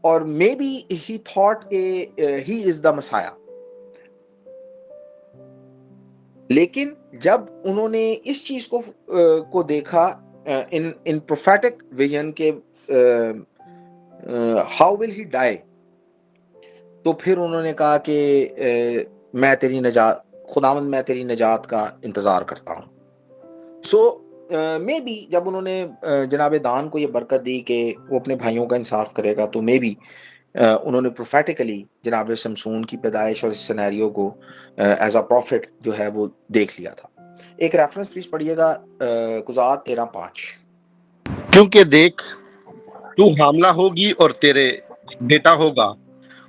اور مے بی ہی تھاٹ کہ ہی از دا مسایا. لیکن جب انہوں نے اس چیز کو دیکھا ان پروفیٹک ویژن کے ہاؤ ول ہی ڈائی، تو پھر انہوں نے کہا کہ میں تیری نجات، خداوند میں تیری نجات کا انتظار کرتا ہوں. سو مے بی جب انہوں نے جناب دان کو یہ برکت دی کہ وہ اپنے بھائیوں کا انصاف کرے گا، تو مے بی انہوں نے پروفیٹیکلی جناب سمسون کی پیدائش اور اس سینیریو کو ایز اے پروفٹ جو ہے وہ دیکھ لیا تھا. ایک ریفرنس پلیز پڑھیے گا قضات 13:5. کیونکہ دیکھ تو حاملہ ہوگی اور تیرے بیٹا ہوگا،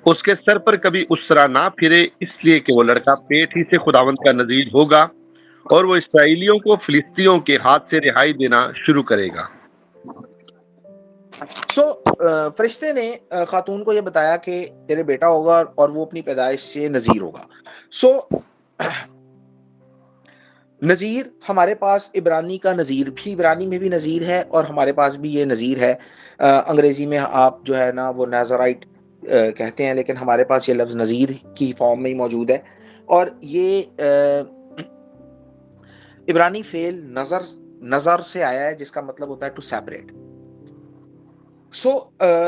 اس کے سر پر کبھی اس طرح نہ پھرے، اس لیے کہ وہ لڑکا پیٹ ہی سے خداوند کا نذیر ہوگا، اور وہ اسرائیلیوں کو فلسطینیوں کے ہاتھ سے رہائی دینا شروع کرے گا. سو فرشتے نے خاتون کو یہ بتایا کہ تیرے بیٹا ہوگا اور وہ اپنی پیدائش سے نذیر ہوگا. سو نذیر ہمارے پاس عبرانی کا نذیر بھی، عبرانی میں بھی نذیر ہے اور ہمارے پاس بھی یہ نذیر ہے. انگریزی میں آپ جو ہے نا وہ نیزرائٹ کہتے ہیں، لیکن ہمارے پاس یہ لفظ نذیر کی فارم میں ہی موجود ہے. اور یہ عبرانی فعل نظر سے آیا ہے، جس کا مطلب ہوتا ہے ٹو سیپریٹ. سو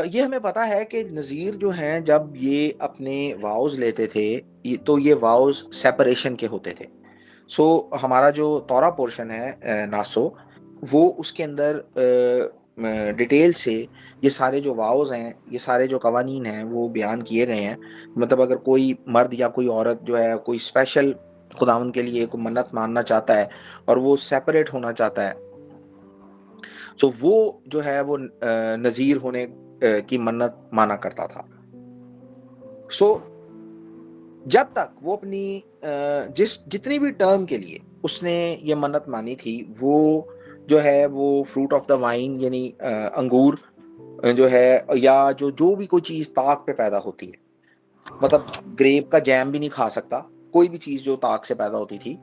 یہ ہمیں پتا ہے کہ نذیر جو ہیں جب یہ اپنے واؤز لیتے تھے تو یہ واؤز سیپریشن کے ہوتے تھے. سو ہمارا جو تورا پورشن ہے ناسو، وہ اس کے اندر ڈیٹیل سے یہ سارے جو واؤز ہیں، یہ سارے جو قوانین ہیں وہ بیان کیے گئے ہیں. مطلب اگر کوئی مرد یا کوئی عورت جو ہے کوئی اسپیشل خداوند کے لیے کوئی منت ماننا چاہتا ہے اور وہ سیپریٹ ہونا چاہتا ہے، سو وہ جو ہے وہ نذیر ہونے کی منت مانا کرتا تھا. سو جب تک وہ اپنی جتنی بھی ٹرم کے لیے اس نے یہ منت مانی تھی، وہ جو ہے وہ فروٹ آف دا وائن یعنی انگور جو ہے، یا جو بھی کوئی چیز تاک پہ پیدا ہوتی ہے، مطلب گریپ کا جیم بھی نہیں کھا سکتا، کوئی بھی چیز جو تاک سے پیدا ہوتی تھی،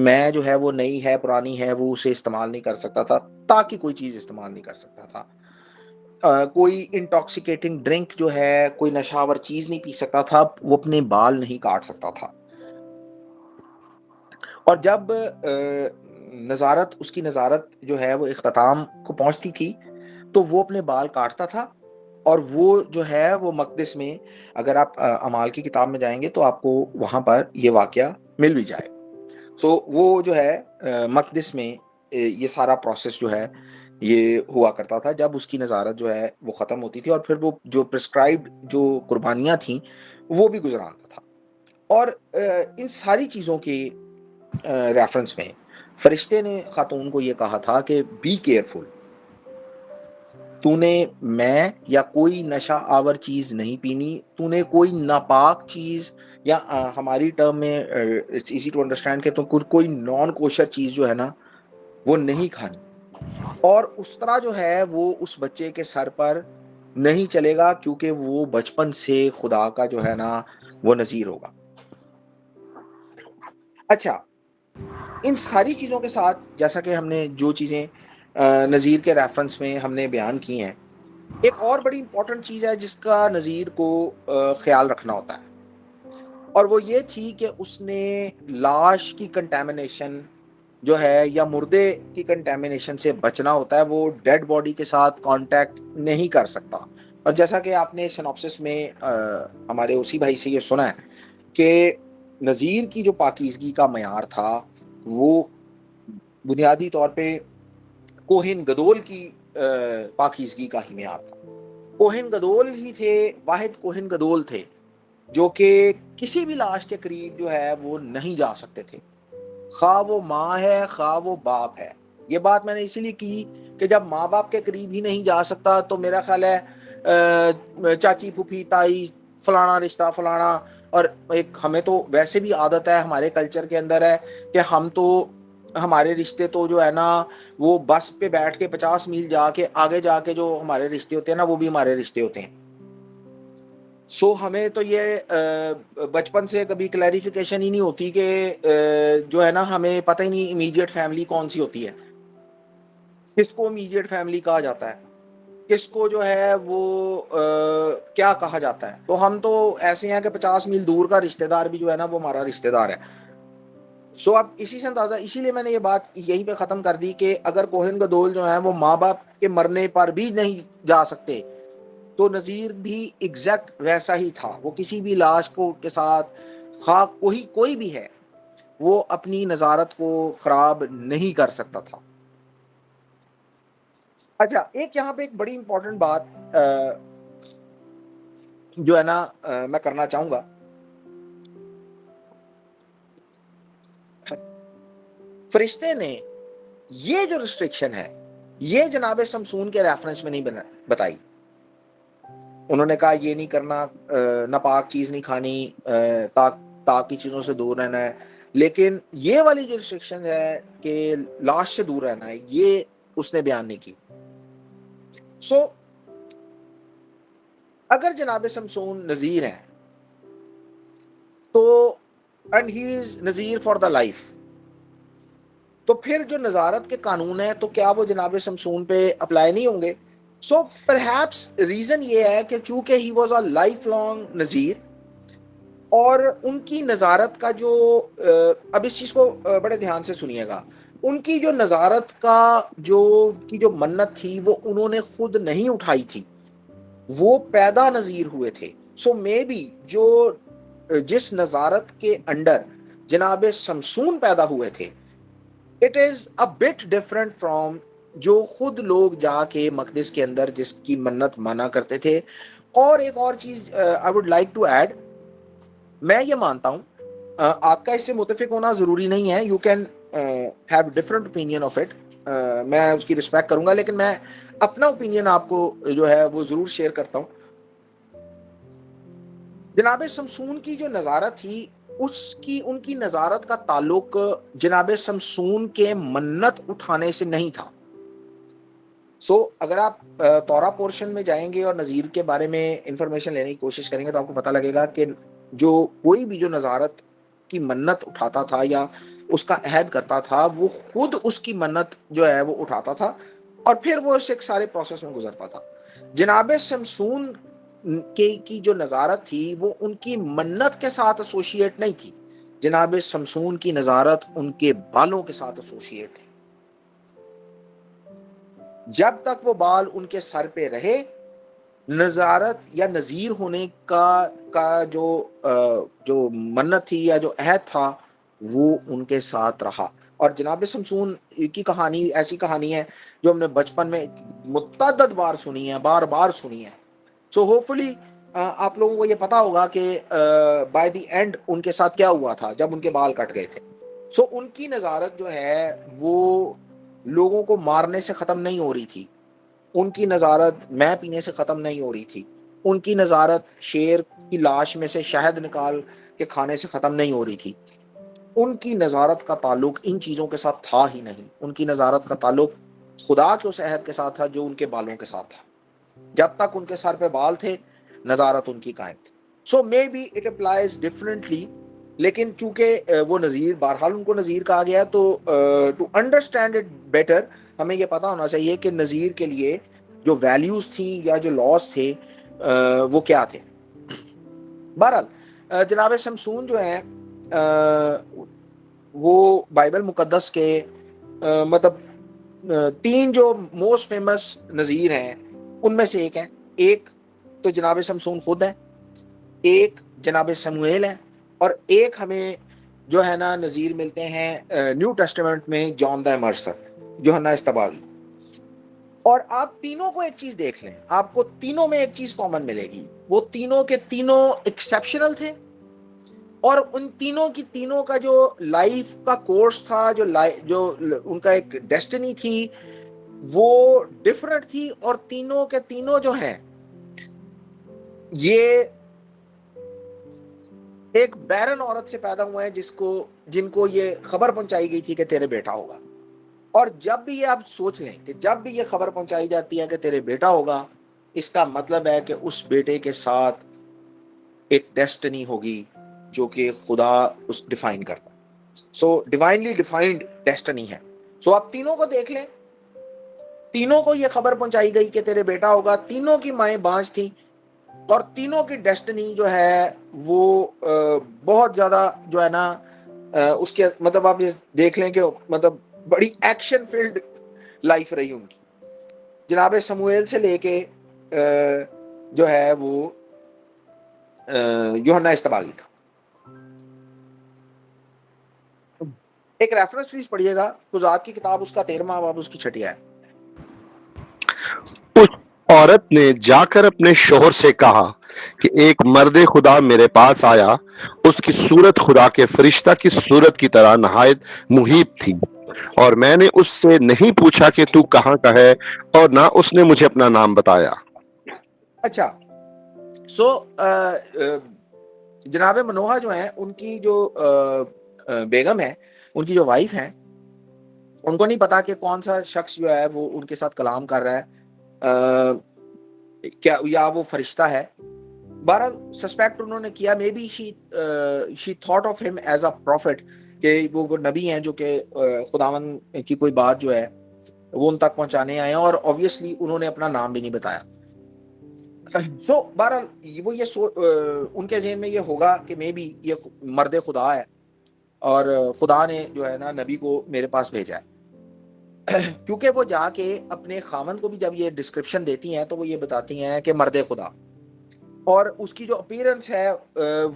میں جو ہے وہ نئی ہے پرانی ہے وہ اسے استعمال نہیں کر سکتا تھا، تاکہ کوئی چیز استعمال نہیں کر سکتا تھا. کوئی انٹاکسیکیٹنگ ڈرنک جو ہے، کوئی نشاور چیز نہیں پی سکتا تھا، وہ اپنے بال نہیں کاٹ سکتا تھا. اور جب نظارت، اس کی نظارت جو ہے وہ اختتام کو پہنچتی تھی تو وہ اپنے بال کاٹتا تھا، اور وہ جو ہے وہ مقدس میں، اگر آپ اعمال کی کتاب میں جائیں گے تو آپ کو وہاں پر یہ واقعہ مل بھی جائے. سو وہ جو ہے مقدس میں یہ سارا پروسیس جو ہے یہ ہوا کرتا تھا جب اس کی نظارت جو ہے وہ ختم ہوتی تھی، اور پھر وہ جو پرسکرائبڈ جو قربانیاں تھیں وہ بھی گزرانتا تھا. اور ان ساری چیزوں کی ریفرنس میں فرشتے نے خاتون کو یہ کہا تھا کہ بی کیئرفل، تو نے میں یا کوئی نشہ آور چیز نہیں پینی، تو نے کوئی ناپاک چیز یا ہماری ٹرم میں اٹس ایزی ٹو انڈرسٹینڈ کہ تو کوئی نان کوشر چیز جو ہے نا وہ نہیں کھانی، اور اس طرح جو ہے وہ اس بچے کے سر پر نہیں چلے گا کیونکہ وہ بچپن سے خدا کا جو ہے نا وہ نذیر ہوگا۔ اچھا، ان ساری چیزوں کے ساتھ جیسا کہ ہم نے جو چیزیں نذیر کے ریفرنس میں ہم نے بیان کی ہیں، ایک اور بڑی امپورٹنٹ چیز ہے جس کا نذیر کو خیال رکھنا ہوتا ہے، اور وہ یہ تھی کہ اس نے لاش کی کنٹامینیشن جو ہے یا مردے کی کنٹامینیشن سے بچنا ہوتا ہے، وہ ڈیڈ باڈی کے ساتھ کانٹیکٹ نہیں کر سکتا۔ اور جیسا کہ آپ نے سینوپسس میں ہمارے اسی بھائی سے یہ سنا ہے کہ نذیر کی جو پاکیزگی کا معیار تھا وہ بنیادی طور پہ کوہن گدول کی پاکیزگی کا ہی معیار تھا۔ کوہن گدول ہی تھے، واحد کوہن گدول تھے جو کہ کسی بھی لاش کے قریب جو ہے وہ نہیں جا سکتے تھے، خواہ وہ ماں ہے خواہ وہ باپ ہے۔ یہ بات میں نے اسی لیے کی کہ جب ماں باپ کے قریب ہی نہیں جا سکتا تو میرا خیال ہے چاچی پھوپھی تائی فلانا رشتہ فلانا، اور ایک ہمیں تو ویسے بھی عادت ہے ہمارے کلچر کے اندر ہے کہ ہم تو ہمارے رشتے تو جو ہے نا وہ بس پہ بیٹھ کے 50 میل جا کے آگے جا کے جو ہمارے رشتے ہوتے ہیں نا وہ بھی ہمارے رشتے ہوتے ہیں۔ سو ہمیں تو یہ بچپن سے کبھی کلیریفیکیشن ہی نہیں ہوتی کہ جو ہے نا ہمیں پتہ ہی نہیں امیڈیٹ فیملی کون سی ہوتی ہے، کس کو امیڈیٹ فیملی کہا جاتا ہے، کس کو جو ہے وہ کیا کہا جاتا ہے۔ تو ہم تو ایسے ہیں کہ 50 میل دور کا رشتہ دار بھی جو ہے نا وہ ہمارا رشتہ دار ہے۔ سو اب اسی سے اندازہ، اسی لیے میں نے یہ بات یہیں پہ ختم کر دی کہ اگر کوہن گدول جو ہیں وہ ماں باپ کے مرنے پر بھی نہیں جا سکتے تو نذیر بھی ایگزیکٹ ویسا ہی تھا، وہ کسی بھی لاش کو کے ساتھ خواہ کوئی بھی ہے وہ اپنی نظارت کو خراب نہیں کر سکتا تھا۔ اچھا، ایک یہاں پہ ایک بڑی امپورٹنٹ بات جو ہے نا میں کرنا چاہوں گا، فرشتے نے یہ جو ریسٹرکشن ہے یہ جناب شمسون کے ریفرنس میں نہیں بتائی۔ انہوں نے کہا یہ نہیں کرنا، ناپاک چیز نہیں کھانی، تاک کی چیزوں سے دور رہنا ہے، لیکن یہ والی جو ریسٹرکشن ہے کہ لاش سے دور رہنا ہے یہ اس نے بیان نہیں کی۔ سو اگر جناب شمسون نذیر ہیں تو and he is Nazir for the life, تو پھر جو نظارت کے قانون ہے تو کیا وہ جناب شمسون پہ اپلائی نہیں ہوں گے؟ سو پرہیپس ریزن یہ ہے کہ چونکہ he was a life long Nazir, اور ان کی نظارت کا جو اب اس چیز کو بڑے دھیان سے سنیے گا، ان کی جو نظارت کا جو منت تھی وہ انہوں نے خود نہیں اٹھائی تھی، وہ پیدا نذیر ہوئے تھے۔ سو مے بی جو جس نظارت کے انڈر جناب شمسون پیدا ہوئے تھے it is a but different from جو خود لوگ جا کے مقدس کے اندر جس کی منت مانا کرتے تھے۔ اور ایک اور چیز I would like to add, میں یہ مانتا ہوں آپ کا اس سے متفق ہونا ضروری نہیں ہے، you can have different opinion of it, میں اس کی رسپیکٹ کروں گا، لیکن میں اپنا اوپینین آپ کو جو ہے وہ ضرور شیئر کرتا ہوں۔ جناب شمسون کی جو نظارت تھی ان کی نظارت کا تعلق جناب شمسون کے منت اٹھانے سے نہیں تھا۔ سو اگر آپ تورا پورشن میں جائیں گے اور نذیر کے بارے میں انفارمیشن لینے کی کوشش کریں گے تو آپ کو پتہ لگے گا کہ جو کوئی بھی جو نظارت کی منت اٹھاتا تھا یا اس کا عہد کرتا تھا وہ خود اس کی منت جو ہے وہ اٹھاتا تھا اور پھر وہ اس ایک سارے پروسیس میں گزرتا تھا۔ جناب شمسون کی جو نظارت تھی وہ ان کی منت کے ساتھ ایسوشیٹ نہیں تھی، جناب شمسون کی نظارت ان کے بالوں کے ساتھ ایسوشیٹ تھی۔ جب تک وہ بال ان کے سر پہ رہے نظارت یا نذیر ہونے کا جو منت تھی یا جو عہد تھا وہ ان کے ساتھ رہا۔ اور جناب شمسون کی کہانی ایسی کہانی ہے جو ہم نے بچپن میں متعدد بار سنی ہے، بار بار سنی ہے۔ سو ہوپفلی آپ لوگوں کو یہ پتا ہوگا کہ بائی دی اینڈ ان کے ساتھ کیا ہوا تھا جب ان کے بال کٹ گئے تھے۔ سو ان کی نظارت جو ہے وہ لوگوں کو مارنے سے ختم نہیں ہو رہی تھی، ان کی نظارت میں پینے سے ختم نہیں ہو رہی تھی، ان کی نظارت شیر کی لاش میں سے شہد نکال کے کھانے سے ختم نہیں ہو رہی تھی، ان کی نظارت کا تعلق ان چیزوں کے ساتھ تھا ہی نہیں، ان کی نظارت کا تعلق خدا کے اس عہد کے ساتھ تھا جو ان کے بالوں کے ساتھ تھا، جب تک ان کے سر پہ بال تھے نظارت ان کی قائم تھی. So maybe it applies differently, لیکن چونکہ وہ نظیر بہرحال ان کو نظیر کہا گیا، تو ٹو انڈرسٹینڈ اٹ بیٹر ہمیں یہ پتا ہونا چاہیے کہ نظیر کے لیے جو ویلیوز تھیں یا جو لاس تھے وہ کیا تھے. بہرحال جناب شمسون جو ہیں وہ بائبل مقدس کے مطلب 3 جو موسٹ فیمس نظیر ہیں ان میں سے ایک ہیں. ایک تو جناب شمسون خود ہے، ایک جناب سموئیل ہے، اور ایک ہمیں جو ہے نا نظیر ملتے ہیں نیو ٹیسٹمنٹ میں جان دا امرسر، یوحنا استباغی. اور آپ تینوں کو ایک چیز دیکھ لیں، آپ کو تینوں میں ایک چیز کامن ملے گی، وہ تینوں کے تینوں ایکسیپشنل تھے، اور ان تینوں کی تینوں کا جو لائف کا کورس تھا، جو ان کا ایک ڈیسٹنی تھی وہ ڈیفرنٹ تھی. اور تینوں کے تینوں جو ہیں یہ ایک بیرن عورت سے پیدا ہوئے ہیں جن کو یہ خبر پہنچائی گئی تھی کہ تیرے بیٹا ہوگا. اور جب بھی یہ آپ سوچ لیں کہ جب بھی یہ خبر پہنچائی جاتی ہے کہ تیرے بیٹا ہوگا، اس کا مطلب ہے کہ اس بیٹے کے ساتھ ایک ڈیسٹنی ہوگی جو کہ خدا اس ڈیفائن کرتا ہے. سو ڈیوائنلی ڈیفائنڈ ڈیسٹنی ہے. سو آپ تینوں کو دیکھ لیں، تینوں کو یہ خبر پہنچائی گئی کہ تیرے بیٹا ہوگا، تینوں کی مائیں بانجھ تھیں، اور تینوں کی ڈیسٹنی جو ہے وہ بہت زیادہ جو ہے نا اس کے مطلب آپ یہ دیکھ لیں کہ مطلب بڑی ایکشن فیلڈ لائف رہی ان کی. جناب سموئیل سے لے کے جو ہے وہ یوحنا استباغی تھا. ایک ریفرنس پلیز پڑھیے گا، قضات کی کتاب اس کا 13واں باب اس کی 6 آیت. اس عورت نے جا کر اپنے شوہر سے کہا کہ ایک مرد خدا میرے پاس آیا، اس کی صورت خدا کے فرشتہ کی صورت کی طرح نہایت محیط تھی، اور میں نے اس سے نہیں پوچھا کہ تو کہاں کا ہے، اور نہ اس نے مجھے اپنا نام بتایا. اچھا، سو جناب منوہا جو ہیں ان کی جو بیگم ہے، ان کی جو وائف ہے، ان کو نہیں پتا کہ کون سا شخص جو ہے وہ ان کے ساتھ کلام کر رہا ہے، کیا یا وہ فرشتہ ہے. بہرحال سسپیکٹ انہوں نے کیا، maybe she thought of him as a prophet, کہ وہ نبی ہیں جو کہ خداوند کی کوئی بات جو ہے وہ ان تک پہنچانے آئے ہیں، اور obviously انہوں نے اپنا نام بھی نہیں بتایا. سو بہرحال وہ یہ ان کے ذہن میں یہ ہوگا کہ مے بی یہ مرد خدا ہے اور خدا نے جو ہے نا نبی کو میرے پاس بھیجا ہے. کیونکہ وہ جا کے اپنے خامن کو بھی جب یہ ڈسکرپشن دیتی ہیں تو وہ یہ بتاتی ہیں کہ مرد خدا، اور اس کی جو اپیرنس ہے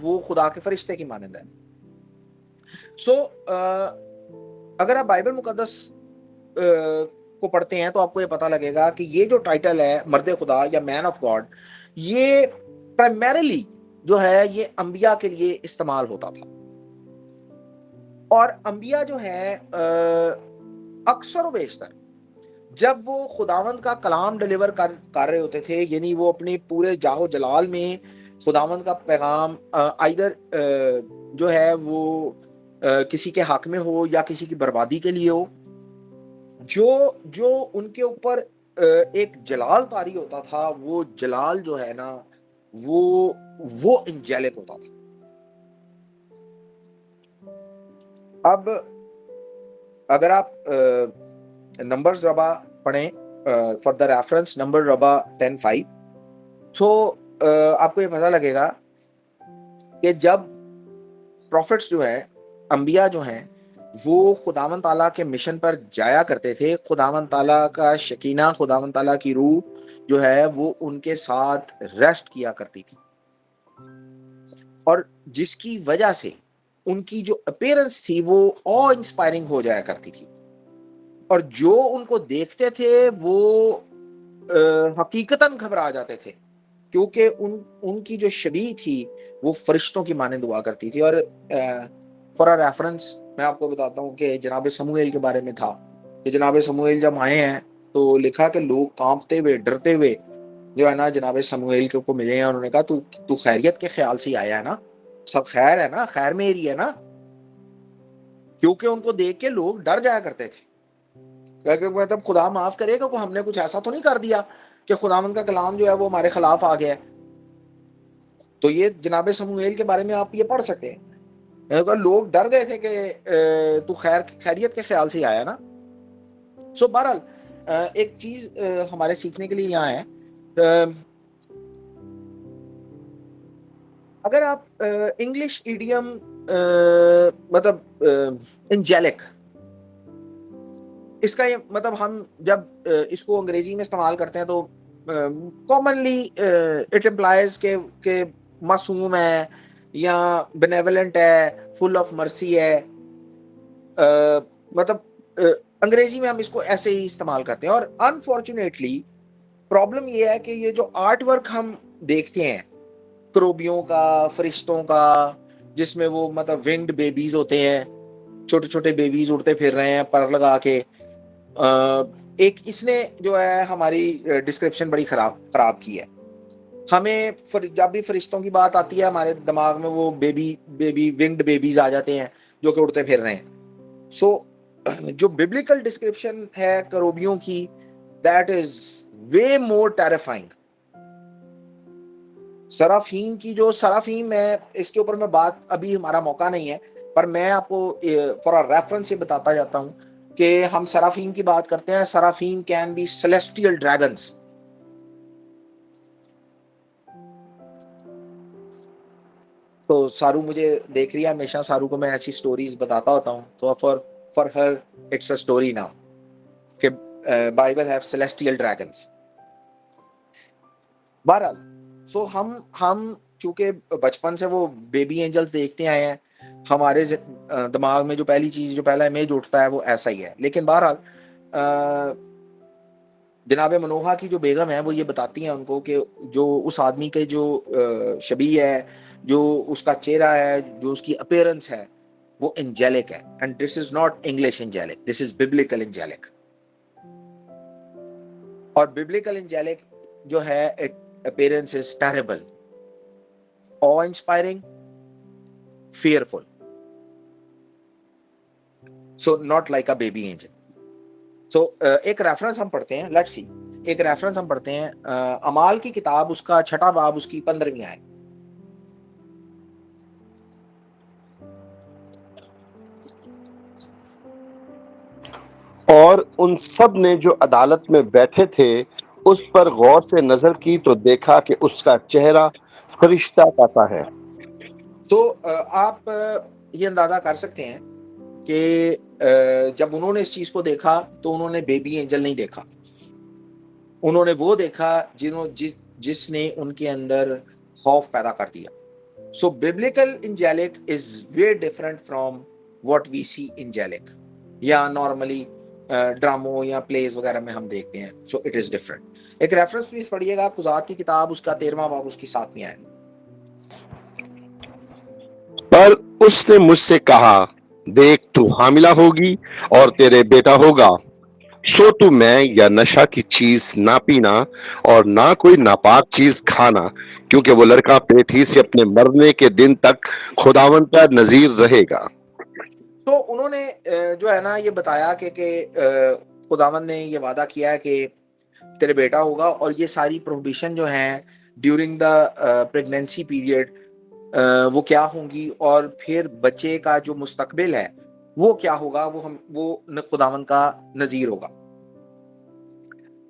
وہ خدا کے فرشتے کی مانند ہے. سو اگر آپ بائبل مقدس کو پڑھتے ہیں تو آپ کو یہ پتا لگے گا کہ یہ جو ٹائٹل ہے مرد خدا یا مین آف گاڈ، یہ پرائمیرلی جو ہے یہ انبیاء کے لیے استعمال ہوتا تھا. اور انبیاء جو ہیں اکثر و بیشتر جب وہ خداوند کا کلام ڈیلیور کر رہے ہوتے تھے، یعنی وہ اپنے پورے جاہ و جلال میں خداوند کا پیغام آئدر جو ہے وہ کسی کے حق میں ہو یا کسی کی بربادی کے لیے ہو، جو ان کے اوپر ایک جلال طاری ہوتا تھا، وہ جلال جو ہے نا وہ انجیلک ہوتا تھا. اب اگر آپ نمبرز ربا پڑھیں فار دا ریفرنس نمبر ربا 10:5، تو آپ کو یہ پتہ لگے گا کہ جب پروفٹس جو ہیں، انبیاء جو ہیں، وہ خداوند تعالیٰ کے مشن پر جایا کرتے تھے، خداوند تعالیٰ کا شکینہ، خداوند تعالیٰ کی روح جو ہے وہ ان کے ساتھ ریسٹ کیا کرتی تھی، اور جس کی وجہ سے ان کی جو اپیرنس تھی وہ آ انسپائرنگ ہو جایا کرتی تھی، اور جو ان کو دیکھتے تھے وہ حقیقتاً گھبرا جاتے تھے، کیونکہ ان کی جو شبیہ تھی وہ فرشتوں کی مانند ہوا کرتی تھی. اور فار ریفرنس میں آپ کو بتاتا ہوں کہ جناب سموئیل کے بارے میں تھا کہ جناب سموئیل جب آئے ہیں تو لکھا کہ لوگ کانپتے ہوئے ڈرتے ہوئے جو ہے نا جناب سموئیل کو ملے ہیں. انہوں نے کہا تو خیریت کے خیال سے آیا ہے نا, سب خیر ہے نا, خیر میری ہے نا, کیونکہ ان کو دیکھ کے لوگ ڈر جایا کرتے تھے. مطلب خدا معاف کرے گا, ہم نے کچھ ایسا تو نہیں کر دیا کہ خداوند کا کلام جو ہے وہ ہمارے خلاف آ گیا ہے. تو یہ جناب سموئیل کے بارے میں آپ یہ پڑھ سکتے ہیں. لوگ ڈر گئے تھے کہ تو خیریت کے خیال سے آیا نا. سو بہرحال ایک چیز ہمارے سیکھنے کے لیے یہاں ہے, اگر آپ انگلش ایڈیم مطلب انجیلک, اس کا یہ مطلب ہم جب اس کو انگریزی میں استعمال کرتے ہیں تو کامنلی اٹ امپلائز کہ معصوم ہے یا بینیولنٹ ہے, فل آف مرسی ہے. مطلب انگریزی میں ہم اس کو ایسے ہی استعمال کرتے ہیں. اور انفارچونیٹلی پرابلم یہ ہے کہ یہ جو آرٹ ورک ہم دیکھتے ہیں کروبیوں کا, فرشتوں کا, جس میں وہ مطلب ونگڈ بیبیز ہوتے ہیں, چھوٹے چھوٹے بیبیز اڑتے پھر رہے ہیں پر لگا کے, ایک اس نے جو ہے ہماری ڈسکرپشن بڑی خراب کی ہے. ہمیں جب بھی فرشتوں کی بات آتی ہے ہمارے دماغ میں وہ بیبی ونگڈ بیبیز آ جاتے ہیں جو کہ اڑتے پھر رہے ہیں. سو جو ببلیکل ڈسکرپشن ہے کروبیوں کی, that is way more terrifying. سرافیم کی جو سرافیم ہے, اس کے اوپر میں بات ابھی ہمارا موقع نہیں ہے, پر میں آپ کو فار ریفرنس یہ بتاتا جاتا ہوں کہ ہم سرافیم کی بات کرتے ہیں. سرافیم کین بی سیلیسٹیل ڈریگنز. تو سارو مجھے دیکھ رہی ہے, ہمیشہ سارو کو میں ایسی سٹوریز بتاتا ہوتا ہوں. تو for her it's a story now کہ بائبل ہیو سیلیسٹیل ڈریگنز. بہرحال سو ہم چونکہ بچپن سے وہ بیبی اینجلز دیکھتے آئے ہیں, ہمارے دماغ میں جو پہلی چیز, جو پہلا امیج اٹھتا ہے وہ ایسا ہی ہے. لیکن بہرحال جناب منوہا کی جو بیگم ہے وہ یہ بتاتی ہیں ان کو کہ جو اس آدمی کے جو شبیہ ہے, جو اس کا چہرہ ہے, جو اس کی اپیرنس ہے, وہ انجیلک ہے. And this is not English angelic, this is biblical angelic. اور ببلیکل انجیلک جو ہے appearance is terrible, awe-inspiring, fearful, so not like a baby angel. So ایک ریفرنس ہم پڑھتے ہیں, let's see, ایک ریفرنس ہم پڑھتے ہیں اعمال کی کتاب, اس کا 6واں باب, اس کی 15ویں آیت. اور ان سب نے جو عدالت میں بیٹھے تھے اس پر غور سے نظر کی تو دیکھا کہ اس کا چہرہ فرشتہ کا سا ہے. تو آپ یہ اندازہ کر سکتے ہیں کہ جب انہوں نے اس چیز کو دیکھا تو انہوں نے بیبی اینجل نہیں دیکھا, انہوں نے وہ دیکھا جس نے ان کے اندر خوف پیدا کر دیا. So biblical angelic is way different from what we see angelic یا نارملی ڈراموں یا پلیز وغیرہ میں ہم دیکھتے ہیں. So it is different. ایک ریفرنس پلیز پڑھیے گا, قضات کی کتاب, اس کا 13واں باب, اس کی 7ویں آیت. پر اس نے مجھ سے کہا, دیکھ تو حاملہ ہوگی اور تیرے بیٹا ہوگا, سو تو میں یا نشہ کی چیز نہ پینا اور نہ کوئی ناپاک چیز کھانا, کیونکہ وہ لڑکا پیٹ ہی سے اپنے مرنے کے دن تک خداوند کا نذیر رہے گا. تو انہوں نے جو ہے نا یہ بتایا کہ خداوند نے یہ وعدہ کیا ہے کہ تیرے بیٹا ہوگا, اور یہ ساری پروہیبیشن جو ہیں ڈیورنگ دا پریگنینسی پیریڈ وہ کیا ہوں گی, اور پھر بچے کا جو مستقبل ہے وہ کیا ہوگا, وہ خداوند کا نذیر ہوگا.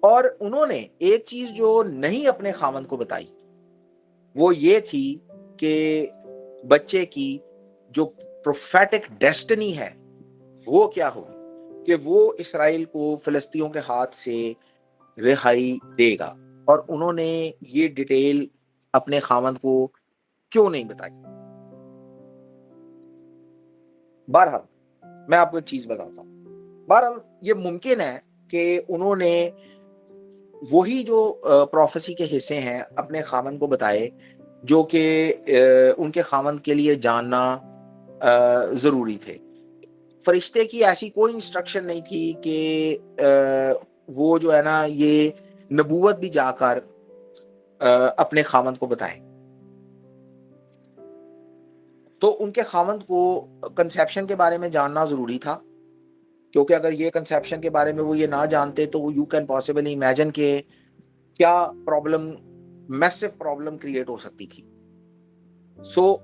اور انہوں نے ایک چیز جو نہیں اپنے خاوند کو بتائی وہ یہ تھی کہ بچے کی جو پروفیٹک ڈیسٹنی ہے وہ کیا ہوگی, کہ وہ اسرائیل کو فلسطینیوں کے ہاتھ سے رہائی دے گا. اور انہوں نے یہ ڈیٹیل اپنے خاوند کو کیوں نہیں بتائی. بہرحال میں آپ کو ایک چیز بتاتا ہوں, بہرحال یہ ممکن ہے کہ انہوں نے وہی جو پروفیسی کے حصے ہیں اپنے خاوند کو بتائے جو کہ ان کے خاوند کے لیے جاننا ضروری تھے. فرشتے کی ایسی کوئی انسٹرکشن نہیں تھی کہ وہ جو ہے نا یہ نبوت بھی جا کر اپنے خاوند کو بتائیں. تو ان کے خاوند کو کنسیپشن کے بارے میں جاننا ضروری تھا, کیونکہ اگر یہ کنسیپشن کے بارے میں وہ یہ نہ جانتے تو یو کین پاسبلی امیجن کہ کیا پرابلم, میسو پرابلم کریٹ ہو سکتی تھی. سو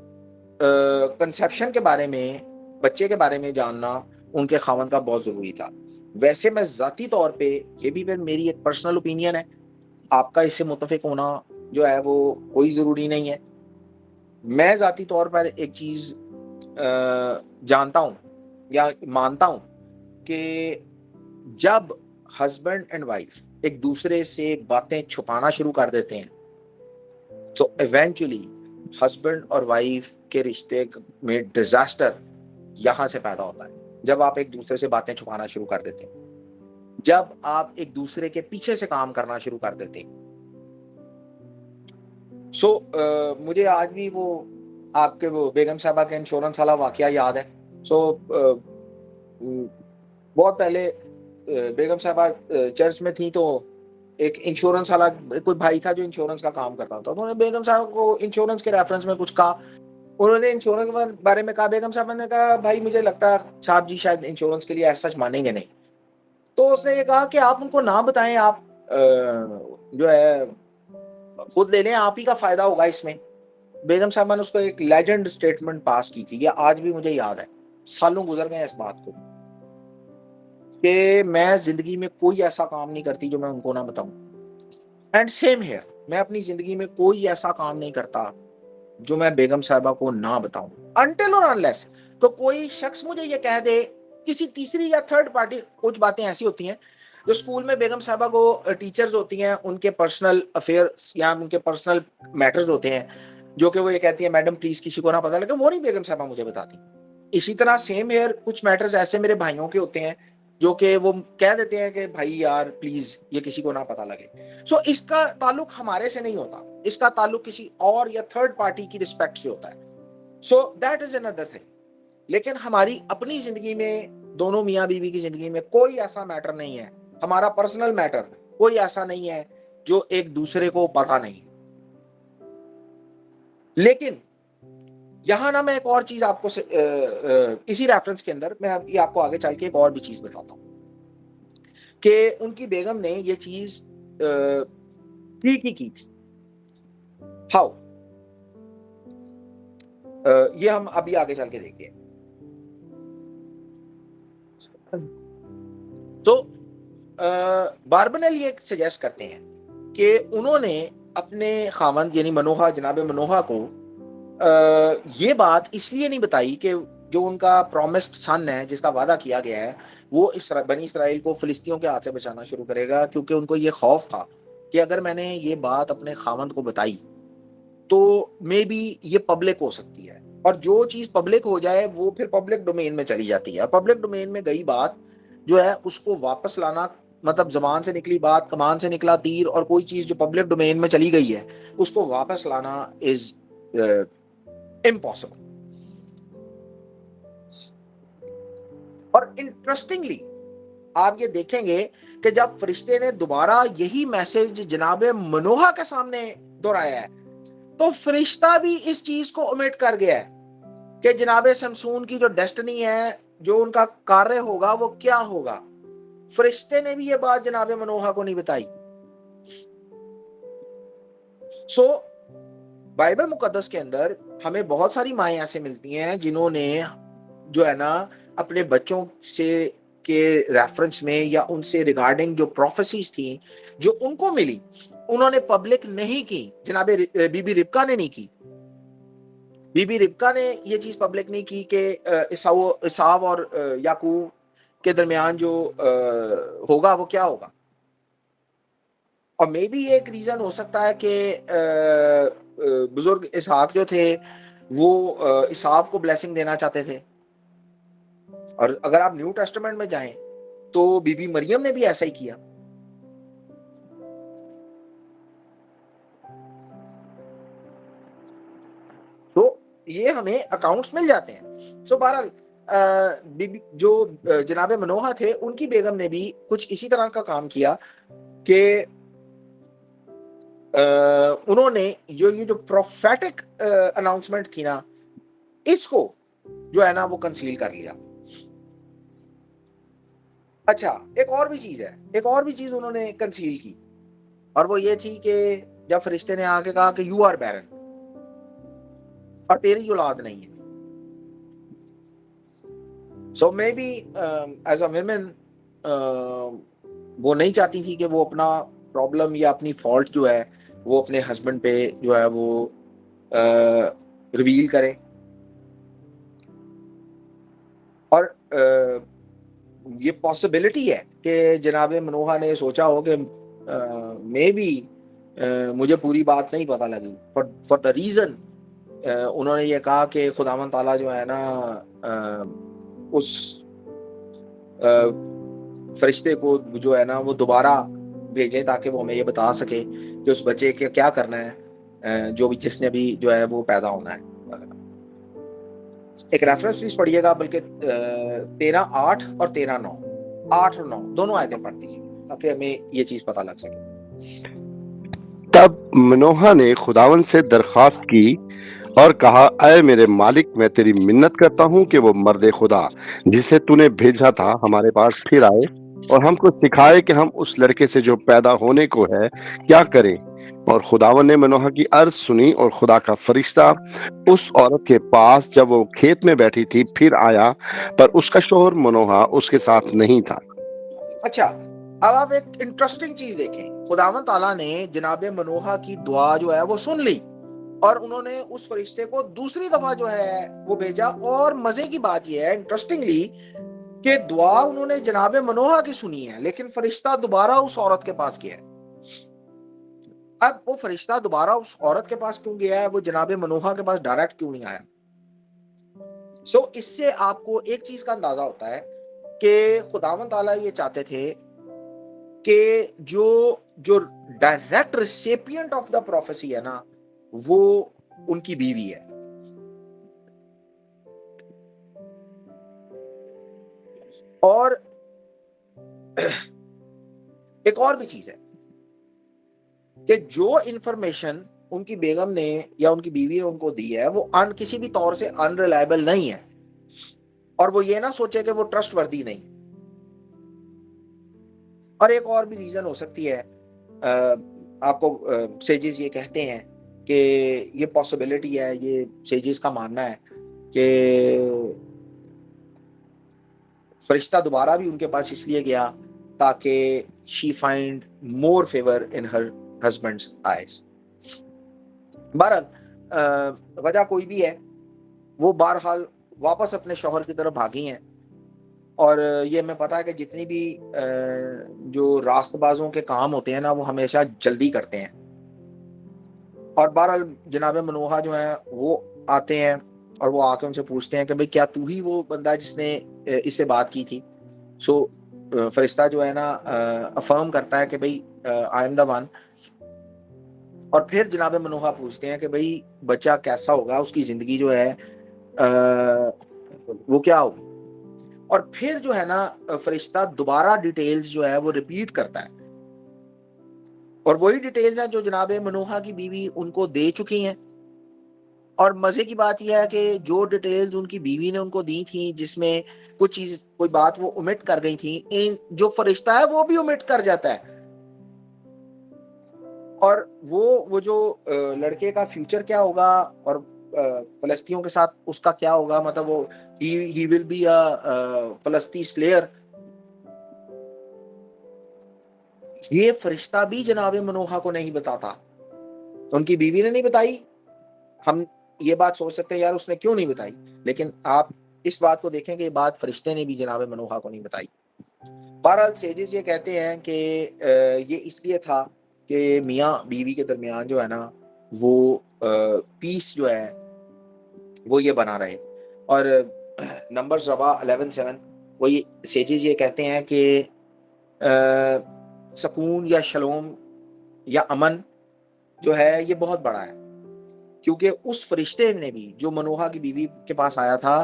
کنسیپشن کے بارے میں, بچے کے بارے میں جاننا ان کے خاوند کا بہت ضروری تھا. ویسے میں ذاتی طور پہ, یہ بھی پھر میری ایک پرسنل اوپینین ہے, آپ کا اس سے متفق ہونا جو ہے وہ کوئی ضروری نہیں ہے. میں ذاتی طور پر ایک چیز جانتا ہوں یا مانتا ہوں کہ جب ہسبینڈ اینڈ وائف ایک دوسرے سے باتیں چھپانا شروع کر دیتے ہیں تو ایونچولی ہسبینڈ اور وائف کے رشتے میں ڈیزاسٹر یہاں سے پیدا ہوتا ہے. جب آپ ایک دوسرے سے باتیں چھپانا شروع کر دیتے ہیں, جب آپ ایک دوسرے کے پیچھے سے کام کرنا شروع کر دیتے ہیں. مجھے آج بھی وہ آپ کے وہ بیگم صاحبہ کے انشورنس والا واقعہ یاد ہے. بہت پہلے بیگم صاحبہ چرچ میں تھی تو ایک انشورنس والا کوئی بھائی تھا جو انشورنس کا کام کرتا تھا. تو انہوں نے بیگم صاحب کو انشورنس کے ریفرنس میں کچھ کہا. انہوں نے انشورنس کے بارے میں کہا, بیگم صاحب نے کہا بھائی مجھے لگتا ہے صاحب جی شاید انشورنس کے لیے ایسا سچ مانیں گے نہیں. تو اس نے یہ کہا کہ آپ ان کو نہ بتائیں, آپ جو ہے خود لے لیں, آپ ہی کا فائدہ ہوگا اس میں. بیگم صاحبہ نے اس کو ایک لیجنڈ سٹیٹمنٹ پاس کی تھی, یہ آج بھی مجھے یاد ہے, سالوں گزر گئے اس بات کو, کہ میں زندگی میں کوئی ایسا کام نہیں کرتی جو میں ان کو نہ بتاؤں. اینڈ سیم ہیئر, میں اپنی زندگی میں کوئی ایسا کام نہیں کرتا جو میں بیگم صاحبہ کو نہ بتاؤں, انٹل اور انلیس تو کوئی شخص مجھے یہ کہہ دے, کسی تیسری یا تھرڈ پارٹی. کچھ باتیں ایسی ہوتی ہیں جو اسکول میں بیگم صاحبہ کو ٹیچرز ہوتی ہیں, ان کے پرسنل افیئرس یا ان کے پرسنل میٹرز ہوتے ہیں جو کہ وہ یہ کہتی ہیں میڈم پلیز کسی کو نہ پتہ لگے, وہ نہیں بیگم صاحبہ مجھے بتاتی. اسی طرح سیم ہیئر کچھ میٹرز ایسے میرے بھائیوں کے ہوتے ہیں جو کہ وہ کہہ دیتے ہیں کہ بھائی یار پلیز یہ کسی کو نہ پتہ لگے. اس کا تعلق ہمارے سے نہیں ہوتا, اس کا تعلق کسی اور یا تھرڈ پارٹی کی رسپیکٹ سے ہوتا ہے. That is another thing. لیکن ہماری اپنی زندگی میں, دونوں میاں بیوی کی زندگی میں کوئی ایسا میٹر نہیں ہے, ہمارا پرسنل میٹر کوئی ایسا نہیں ہے جو ایک دوسرے کو پتا نہیں. لیکن یہاں نا میں ایک اور چیز آپ کو اسی ریفرنس کے اندر میں آپ کو آگے چل کے ایک اور بھی چیز بتاتا ہوں کہ ان کی بیگم نے یہ چیز ٹھیک ہی کی تھی. ہاؤ, یہ ہم ابھی آگے چل کے دیکھیں. تو باربنل یہ سجیسٹ کرتے ہیں کہ انہوں نے اپنے خاوند یعنی منوہا, جناب منوہا کو یہ بات اس لیے نہیں بتائی کہ جو ان کا پرومسڈ سن ہے, جس کا وعدہ کیا گیا ہے, وہ بنی اسرائیل کو فلسطینیوں کے ہاتھ سے بچانا شروع کرے گا, کیونکہ ان کو یہ خوف تھا کہ اگر میں نے یہ بات اپنے خاوند کو بتائی تو مے بی یہ پبلک ہو سکتی ہے, اور جو چیز پبلک ہو جائے وہ پھر پبلک ڈومین میں چلی جاتی ہے. اور پبلک ڈومین میں گئی بات جو ہے اس کو واپس لانا, مطلب زبان سے نکلی بات, کمان سے نکلا تیر, اور کوئی چیز جو پبلک ڈومین میں چلی گئی ہے اس کو واپس لانا از امپاسبل. اور انٹرسٹنگلی آپ یہ دیکھیں گے کہ جب فرشتے نے دوبارہ یہی میسج جناب منوہا کے سامنے دہرایا ہے تو فرشتہ بھی اس چیز کو اومٹ کر گیا ہے کہ جناب سمسون کی جو ڈیسٹنی ہے, جو ان کا کاریہ ہوگا وہ کیا ہوگا. فرشتے نے بھی یہ بات جناب منوہا کو نہیں بتائی. بائبل مقدس کے اندر ہمیں بہت ساری مائیں ایسے ملتی ہیں جنہوں نے جو ہے نا اپنے بچوں سے کے ریفرنس میں یا ان سے ریگارڈنگ جو پروفیسیز تھیں جو ان کو ملی, انہوں نے پبلک نہیں کی. جناب بی بی ربکا نے نہیں کی. بی بی ربکا نے یہ چیز پبلک نہیں کی کہ عیساو اور یعقوب کے درمیان جو ہوگا وہ کیا ہوگا. اور مے بی یہ ایک ریزن ہو سکتا ہے کہ بزرگ اسحاق جو تھے وہ عیساو کو بلیسنگ دینا چاہتے تھے. اور اگر آپ نیو ٹیسٹمنٹ میں جائیں تو بی بی مریم نے بھی ایسا ہی کیا. تو یہ ہمیں اکاؤنٹس مل جاتے ہیں. بہرحال جو جناب منوہا تھے ان کی بیگم نے بھی کچھ اسی طرح کا کام کیا کہ انہوں نے یہ جو پروفیٹک اناؤنسمنٹ تھی نا اس کو جو ہے نا وہ کنسیل کر لیا. اچھا ایک اور بھی چیز انہوں نے کنسیل کی اور وہ یہ تھی کہ جب فرشتے نے آ کے کہا کہ یو آر بیرن اور تیری اولاد نہیں ہے. So maybe as a women وہ نہیں چاہتی تھی کہ وہ اپنا پرابلم یا اپنی فالٹ جو ہے وہ اپنے ہسبینڈ پہ جو ہے وہ ریویل کرے. اور یہ پاسبلٹی ہے کہ جناب منوہا نے سوچا ہو کہ مے بی مجھے پوری بات نہیں پتہ لگی فار دا ریزن انہوں نے یہ کہا کہ خداوند تعالیٰ جو ہے نا اس فرشتے کو جو ہے نا وہ دوبارہ بھیجیں تاکہ وہ ہمیں یہ بتا سکے کہ اس بچے کے کیا کرنا ہے جو بھی جس نے بھی جو ہے وہ پیدا ہونا ہے. ایک ریفرنس پلیز پڑھیے گا بلکہ 13:8 اور 13:9 8 اور 9 دونوں آیتیں پڑھ دیجیے تاکہ ہمیں یہ چیز پتہ لگ سکے. تب منوہا نے خداوند سے درخواست کی اور کہا اے میرے مالک میں تیری منت کرتا ہوں کہ وہ مرد خدا جسے تو نے بھیجا تھا ہمارے پاس پھر آئے اور ہم کو سکھائے کہ ہم اس لڑکے سے جو پیدا ہونے کو ہے کیا کریں. اور خداوند نے منوہا کی عرض سنی اور خدا کا فرشتہ اس عورت کے پاس جب وہ کھیت میں بیٹھی تھی پھر آیا پر اس کا شوہر منوہا اس کے ساتھ نہیں تھا. اچھا اب آپ ایک انٹرسٹنگ چیز دیکھیں. خداوند تعالیٰ نے جناب منوہا کی دعا جو ہے وہ سن لی اور انہوں نے اس فرشتے کو دوسری دفعہ جو ہے وہ بھیجا. اور مزے کی بات یہ ہے انٹرسٹنگلی کہ دعا انہوں نے جناب منوہا کی سنی ہے لیکن فرشتہ دوبارہ اس عورت کے پاس گیا ہے. اب وہ فرشتہ دوبارہ اس عورت کے پاس کیوں گیا ہے, وہ جناب منوہا کے پاس ڈائریکٹ کیوں نہیں آیا؟ سو اس سے آپ کو ایک چیز کا اندازہ ہوتا ہے کہ خداوند تعالیٰ یہ چاہتے تھے کہ جو direct recipient of the prophecy ہے نا وہ ان کی بیوی ہے. اور ایک اور بھی چیز ہے کہ جو انفارمیشن ان کی بیگم نے یا ان کی بیوی نے ان کو دی ہے وہ کسی بھی طور سے انریلائبل نہیں ہے اور وہ یہ نہ سوچے کہ وہ ٹرسٹ وردی نہیں. اور ایک اور بھی ریزن ہو سکتی ہے, آپ کو سیجز یہ کہتے ہیں کہ یہ پاسبلٹی ہے, یہ سیجز کا ماننا ہے کہ فرشتہ دوبارہ بھی ان کے پاس اس لیے گیا تاکہ she find more favor in her husband's eyes. بہرحال وجہ کوئی بھی ہے وہ بہرحال واپس اپنے شوہر کی طرف بھاگی ہیں اور یہ ہمیں پتا ہے کہ جتنی بھی جو راست بازوں کے کام ہوتے ہیں نا وہ ہمیشہ جلدی کرتے ہیں. اور بہرحال جناب منوہا جو ہیں وہ آتے ہیں اور وہ آ کے ان سے پوچھتے ہیں کہ بھئی کیا تو ہی وہ بندہ جس نے اس سے بات کی تھی؟ سو فرشتہ جو ہے نا افرم کرتا ہے کہ بھئی آئی ایم دا ون. اور پھر جناب منوہا پوچھتے ہیں کہ بھئی بچہ کیسا ہوگا, اس کی زندگی جو ہے وہ کیا ہوگی. اور پھر جو ہے نا فرشتہ دوبارہ ڈیٹیلز جو ہے وہ ریپیٹ کرتا ہے اور وہی ڈیٹیلز ہیں جو جناب منوہا کی بیوی ان کو دے چکی ہیں. اور مزے کی بات یہ ہے کہ جو ڈیٹیلز ان کی بیوی نے ان کو دی تھیں جس میں کچھ چیز کوئی بات وہ omit کر گئی تھی, جو فرشتہ ہے وہ بھی omit کر جاتا ہے. اور وہ جو لڑکے کا فیوچر کیا ہوگا اور فلسطینیوں کے ساتھ اس کا کیا ہوگا, مطلب وہ he will be a فلسطین سلیئر, یہ فرشتہ بھی جناب منوہا کو نہیں بتاتا, ان کی بیوی نے نہیں بتائی. ہم یہ بات سوچ سکتے ہیں یار اس نے کیوں نہیں بتائی, لیکن آپ اس بات کو دیکھیں کہ یہ بات فرشتے نے بھی جناب منوہا کو نہیں بتائی. بہرحال سیجز یہ کہتے ہیں کہ یہ اس لیے تھا کہ میاں بیوی کے درمیان جو ہے نا وہ پیس جو ہے وہ یہ بنا رہے. اور نمبرز روا 11:7 وہ یہ سیجز یہ کہتے ہیں کہ سکون یا شلوم یا امن جو ہے یہ بہت بڑا ہے, کیونکہ اس فرشتے نے بھی جو منوہا کی بیوی کے پاس آیا تھا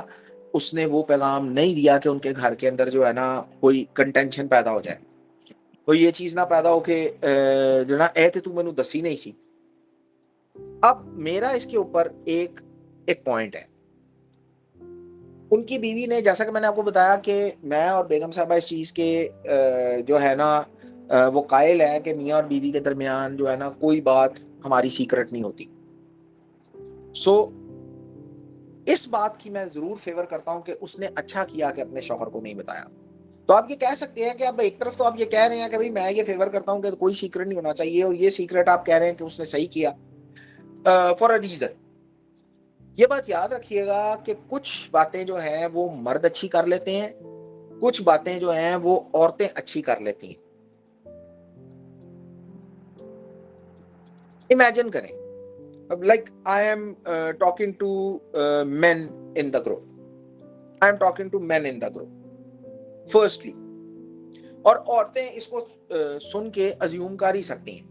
اس نے وہ پیغام نہیں دیا کہ ان کے گھر کے اندر جو ہے نا کوئی کنٹینشن پیدا ہو جائے, تو یہ چیز نہ پیدا ہو کہ جو نا اے تے تو مینوں دسی نہیں سی. اب میرا اس کے اوپر ایک پوائنٹ ہے. ان کی بیوی نے, جیسا کہ میں نے آپ کو بتایا کہ میں اور بیگم صاحبہ اس چیز کے جو ہے نا وہ قائل ہے کہ میاں اور بیوی کے درمیان جو ہے نا کوئی بات ہماری سیکرٹ نہیں ہوتی. سو اس بات کی میں ضرور فیور کرتا ہوں کہ اس نے اچھا کیا کہ اپنے شوہر کو نہیں بتایا. تو آپ یہ کہہ سکتے ہیں کہ اب ایک طرف تو آپ یہ کہہ رہے ہیں کہ بھئی میں یہ فیور کرتا ہوں کہ کوئی سیکرٹ نہیں ہونا چاہیے, اور یہ سیکرٹ آپ کہہ رہے ہیں کہ اس نے صحیح کیا فار اے ریزن. یہ بات یاد رکھیے گا کہ کچھ باتیں جو ہیں وہ مرد اچھی کر لیتے ہیں, کچھ باتیں جو ہیں وہ عورتیں اچھی کر لیتی ہیں. امیجن کریں, like I am talking to men in the group. I am talking to men in the group. Firstly, اور عورتیں اس کو سن کے ازیوم کر ہی سکتی ہیں.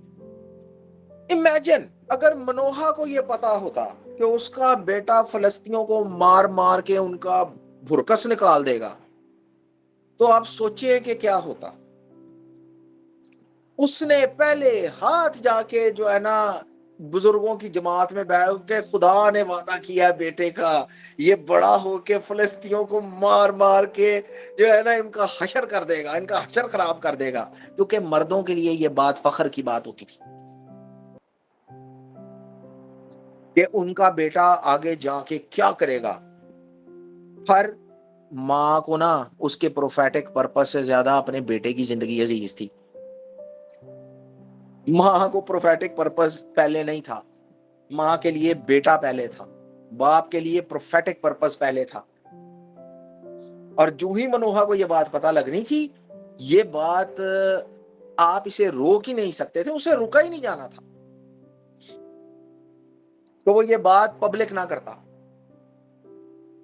امیجن اگر منوہا کو یہ پتا ہوتا کہ اس کا بیٹا فلسطینیوں کو مار مار کے ان کا بھرکس نکال دے گا, تو آپ سوچئے کہ کیا ہوتا. اس نے پہلے ہاتھ جا کے جو ہے نا بزرگوں کی جماعت میں بیٹھ کے خدا نے وعدہ کیا بیٹے کا, یہ بڑا ہو کے فلسطینیوں کو مار مار کے جو ہے نا ان کا حشر کر دے گا, ان کا حشر خراب کر دے گا. کیونکہ مردوں کے لیے یہ بات فخر کی بات ہوتی تھی کہ ان کا بیٹا آگے جا کے کیا کرے گا. ہر ماں کو نا اس کے پروفیٹک پرپس سے زیادہ اپنے بیٹے کی زندگی عزیز تھی. ماں کو پروفیٹک پرپس پہلے نہیں تھا, ماں کے لیے بیٹا پہلے تھا, باپ کے لیے پروفیٹک پرپس پہلے تھا. اور جو ہی منوہا کو یہ بات پتہ لگنی تھی, یہ بات آپ اسے روک ہی نہیں سکتے تھے, اسے رکا ہی نہیں جانا تھا تو وہ یہ بات پبلک نہ کرتا.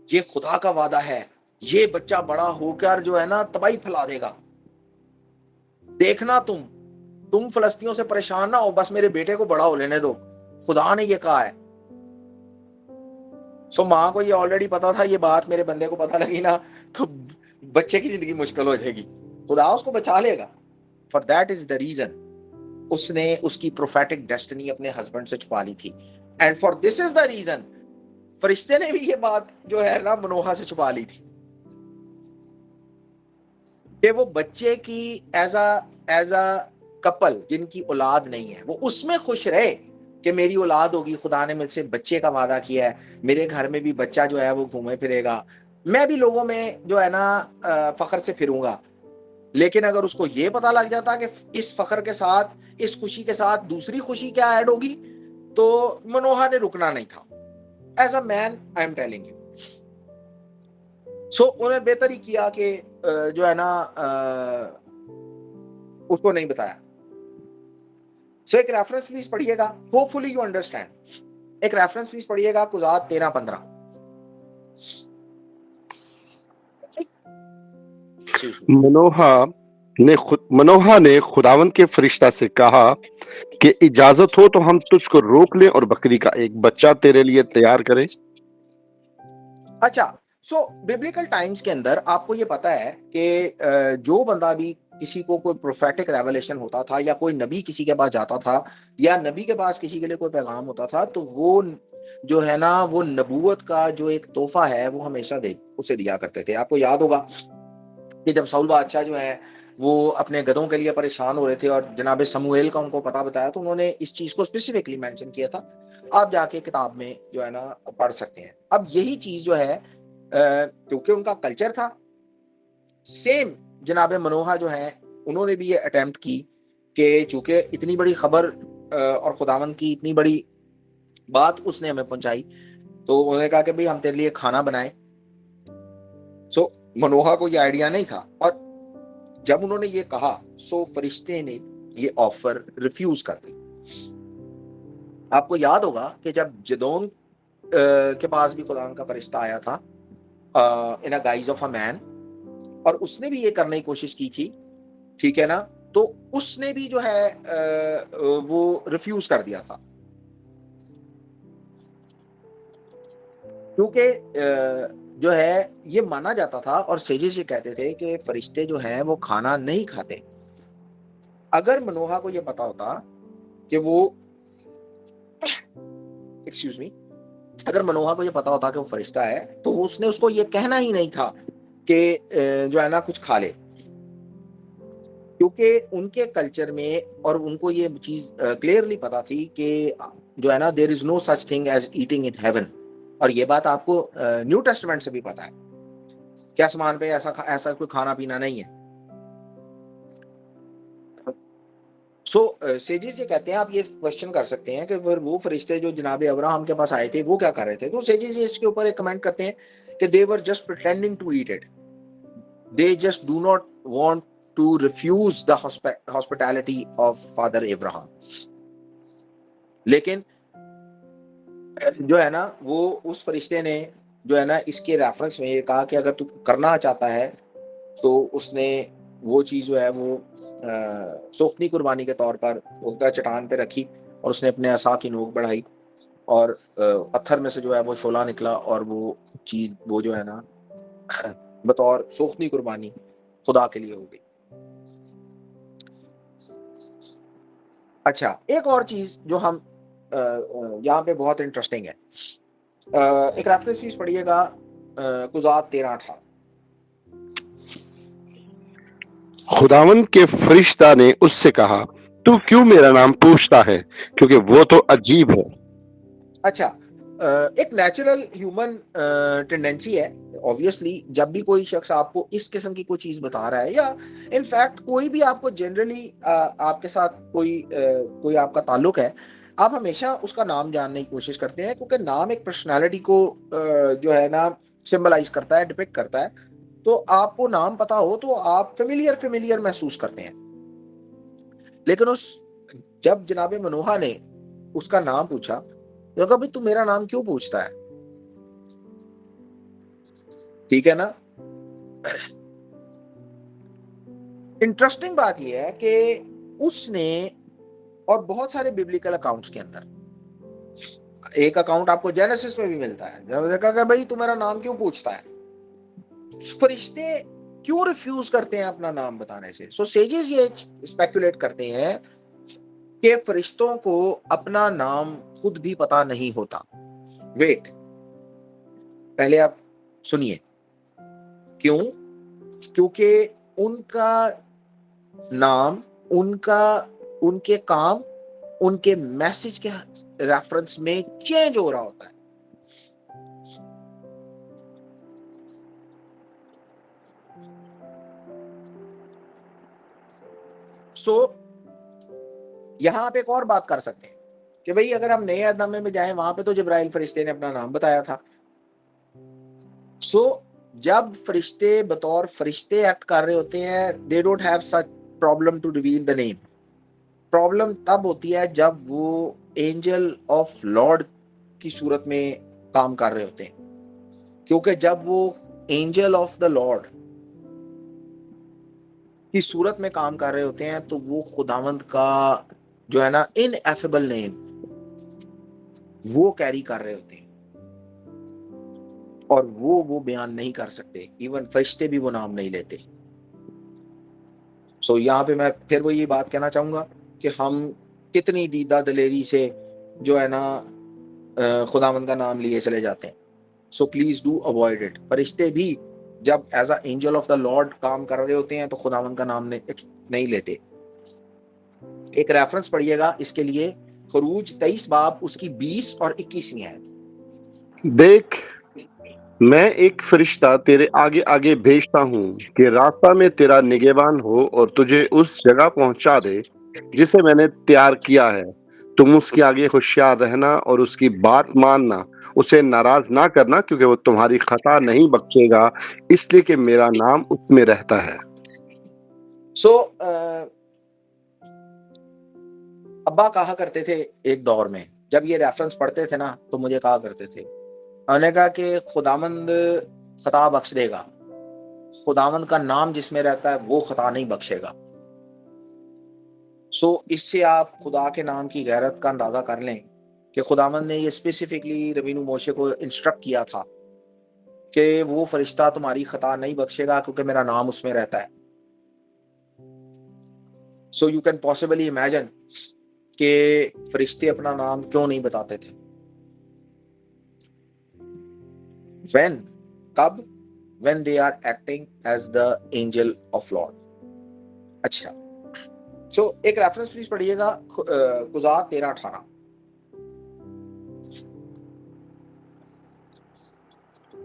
یہ خدا کا وعدہ ہے, یہ بچہ بڑا ہو کر جو ہے نا تباہی پھیلا دے گا, دیکھنا تم فلسطینیوں سے پریشان نہ ہو, بس میرے بیٹے کو بڑا ہو لینے دو, خدا نے یہ کہا ہے. سو ماں کو یہ آلریڈی پتا تھا, یہ بات میرے بندے کو پتا لگی نا تو بچے کی زندگی مشکل ہو جائے گی, خدا اس کو بچا لے گا. For that is the reason اس نے اس کی پروفیٹک ڈیسٹنی اپنے ہسبینڈ سے چھپا لی تھی. And for this is the reason فرشتے نے بھی یہ بات جو ہے نا منوہا سے چھپا لی تھی کہ وہ بچے کی ایز اے کپل جن کی اولاد نہیں ہے وہ اس میں خوش رہے کہ میری اولاد ہوگی, خدا نے مجھ سے بچے کا وعدہ کیا ہے, میرے گھر میں بھی بچہ جو ہے وہ گھومے پھرے گا, میں بھی لوگوں میں جو ہے نا فخر سے پھروں گا. لیکن اگر اس کو یہ پتا لگ جاتا کہ اس فخر کے ساتھ, اس خوشی کے ساتھ دوسری خوشی کیا ایڈ ہوگی, تو منوہا نے رکنا نہیں تھا. As a man I am telling you. So انہیں بہتر ہی کیا کہ جو ہے نا اس کو نہیں بتایا. سو ایک ریفرنس پلیز پڑھیے گا, ہوپ فلی یو انڈرسٹینڈ. ایک ریفرنس پلیز پڑھیے گا, قضات 13:15. منوہا نے خداوند کے فرشتہ سے کہا کہ اجازت ہو تو ہم تجھ کو روک لیں اور بکری کا ایک بچہ تیرے لیے تیار کریں. اچھا, سو بیبلیکل ٹائمز کے اندر آپ کو یہ پتا ہے کہ جو بندہ بھی کسی کو کوئی پروفیٹک ریولیشن ہوتا تھا, یا کوئی نبی کسی کے پاس جاتا تھا, یا نبی کے پاس کسی کے لیے کوئی پیغام ہوتا تھا, تو وہ جو ہے نا وہ نبوت کا جو ایک تحفہ ہے وہ ہمیشہ اسے دیا کرتے تھے. آپ کو یاد ہوگا کہ جب ساؤل بادشاہ جو ہے وہ اپنے گدھوں کے لیے پریشان ہو رہے تھے اور جناب سموئیل کا ان کو پتہ بتایا, تو انہوں نے اس چیز کو اسپیسیفکلی مینشن کیا تھا. آپ جا کے کتاب میں جو ہے نا پڑھ سکتے ہیں. اب یہی چیز جو ہے کیونکہ ان کا کلچر تھا, سیم جناب منوہا جو ہے انہوں نے بھی یہ اٹیمپٹ کی کہ چونکہ اتنی بڑی خبر اور خداوند کی اتنی بڑی بات اس نے ہمیں پہنچائی, تو انہوں نے کہا کہ بھئی ہم تیرے لیے کھانا بنائیں. سو منوہا کو یہ آئیڈیا نہیں تھا, اور جب انہوں نے یہ کہا سو فرشتے نے یہ آفر ریفیوز کر دی. آپ کو یاد ہوگا کہ جب جدون کے پاس بھی خدا کا فرشتہ آیا تھا in a guise of a man, اور اس نے بھی یہ کرنے کی کوشش کی تھی, ٹھیک ہے نا, تو اس نے بھی جو ہے وہ ریفیوز کر دیا تھا. کیونکہ جو ہے یہ مانا جاتا تھا اور سیجز یہ کہتے تھے کہ فرشتے جو ہیں وہ کھانا نہیں کھاتے. اگر منوہا کو یہ پتا ہوتا کہ وہ ایکسکیوز می اگر منوہا کو یہ پتا ہوتا کہ وہ فرشتہ ہے تو اس نے اس کو یہ کہنا ہی نہیں تھا کہ جو ہے نا کچھ کھا لے, کیونکہ ان کے کلچر میں اور ان کو یہ چیز کلیئرلی پتا تھی کہ جو ہے نا there is no such thing as eating in heaven. اور یہ بات آپ کو نیو ٹیسٹمنٹ سے بھی پتا ہے کہ آسمان پہ ایسا کوئی کھانا پینا نہیں ہے. سو سیجز یہ کہتے ہیں, آپ یہ کوشچن کر سکتے ہیں کہ وہ فرشتے جو جناب ابراہم کے پاس آئے تھے وہ کیا کر رہے تھے. تو سیجز اس کے اوپر ایک کمنٹ کرتے ہیں کہ they were just pretending to eat it. They just do not want to refuse the hospitality of Father Abraham. لیکن جو ہے نا وہ اس فرشتے نے جو ہے نا اس کے ریفرنس میں یہ کہا کہ اگر تو کرنا چاہتا ہے تو اس نے وہ چیز جو ہے وہ سوختنی قربانی کے طور پر ان کا چٹان پہ رکھی اور اس نے اپنے عصا کی نوک بڑھائی اور پتھر میں سے جو ہے وہ شعلہ نکلا اور وہ چیز وہ جو ہے نا بطور سوختنی قربانی خدا کے لیے ہو گئی. اچھا, ایک اور چیز جو ہم یہاں پہ بہت انٹرسٹنگ ہے, ایک ریفرنس پیس پڑھیے گا قضات 13:18. خداوند کے فرشتہ نے اس سے کہا تو کیوں میرا نام پوچھتا ہے کیونکہ وہ تو عجیب ہے. اچھا, ایک نیچرل ہیومن ٹینڈنسی ہے obviously جب بھی کوئی شخص آپ کو اس قسم کی کوئی چیز بتا رہا ہے یا انفیکٹ کوئی بھی آپ کو جنرلی آپ کے ساتھ کوئی آپ کا تعلق ہے, آپ ہمیشہ اس کا نام جاننے کی کوشش کرتے ہیں کیونکہ نام ایک پرسنالٹی کو جو ہے نا سمبلائز کرتا ہے, ڈپکٹ کرتا ہے. تو آپ کو نام پتا ہو تو آپ فیملیئر محسوس کرتے ہیں. لیکن جب جناب منوہا نے اس کا نام پوچھا تو کہا بھائی تو میرا نام کیوں پوچھتا ہے, ٹھیک ہے نا. انٹرسٹنگ بات یہ ہے کہ اس نے اور بہت سارے بیبلیکل اکاؤنٹس کے اندر ایک اکاؤنٹ آپ کو جینیسس میں بھی ملتا ہے جب دیکھا کہ بھائی تو میرا نام کیوں پوچھتا ہے, فرشتے کیوں ریفیوز کرتے ہیں اپنا نام بتانے سے. سو سیجز یہ اسپیکولیٹ کرتے ہیں کہ فرشتوں کو اپنا نام خود بھی پتا نہیں ہوتا. ویٹ, پہلے آپ سنیے کیوں, کیونکہ ان کا نام ان کے کام ان کے میسج کے ریفرنس میں چینج ہو رہا ہوتا ہے. سو یہاں آپ ایک اور بات کر سکتے ہیں کہ بھئی اگر ہم نئے عہد نامے میں جائیں وہاں پہ تو جبرائیل فرشتے نے اپنا نام بتایا تھا. سو جب فرشتے بطور فرشتے ایکٹ کر رہے ہوتے ہیں they don't have such problem to reveal the name. Problem تب ہوتی ہے جب وہ اینجل آف لارڈ کی صورت میں کام کر رہے ہوتے ہیں, کیونکہ جب وہ اینجل آف دا لارڈ کی صورت میں کام کر رہے ہوتے ہیں تو وہ خداوند کا جو ہے نا انیفیبل نیم وہ کیری کر رہے ہوتے ہیں اور وہ بیان نہیں کر سکتے. ایون فرشتے بھی وہ نام نہیں لیتے. سو یہاں پہ میں پھر وہ یہ بات کہنا چاہوں گا کہ ہم کتنی دیدہ دلیری سے جو ہے نا خداوند کا نام لیے چلے جاتے ہیں. So please do avoid it. فرشتے بھی جب as a angel of the lord کام کر رہے ہوتے ہیں تو خداوند کا نام نہیں لیتے. ایک ریفرنس پڑھیے گا اس کے لیے, خروج 23 باب اس کی 20 اور 21 آیت. دیکھ میں ایک فرشتہ تیرے آگے آگے بھیجتا ہوں کہ راستہ میں تیرا نگہبان ہو اور تجھے اس جگہ پہنچا دے جسے میں نے تیار کیا ہے. تم اس کے آگے ہوشیار رہنا اور اس کی بات ماننا, اسے ناراض نہ کرنا کیونکہ وہ تمہاری خطا نہیں بخشے گا اس لیے کہ میرا نام اس میں رہتا ہے. سو ابا کہا کرتے تھے ایک دور میں جب یہ ریفرنس پڑھتے تھے نا تو مجھے کہا کرتے تھے, انہوں نے کہا کہ خداوند خطا بخش دے گا, خداوند کا نام جس میں رہتا ہے وہ خطا نہیں بخشے گا. سو اس سے آپ خدا کے نام کی غیرت کا اندازہ کر لیں کہ خداوند نے یہ اسپیسیفکلی ربینو موشے کو انسٹرکٹ کیا تھا کہ وہ فرشتہ تمہاری خطا نہیں بخشے گا کیونکہ میرا نام اس میں رہتا ہے. سو یو کین پاسبلی امیجن کہ فرشتے اپنا نام کیوں نہیں بتاتے تھے. when کب when they are acting as the angel of Lord. اچھا سو ایک ریفرنس پلیز پڑھیے گا قضات 13:18.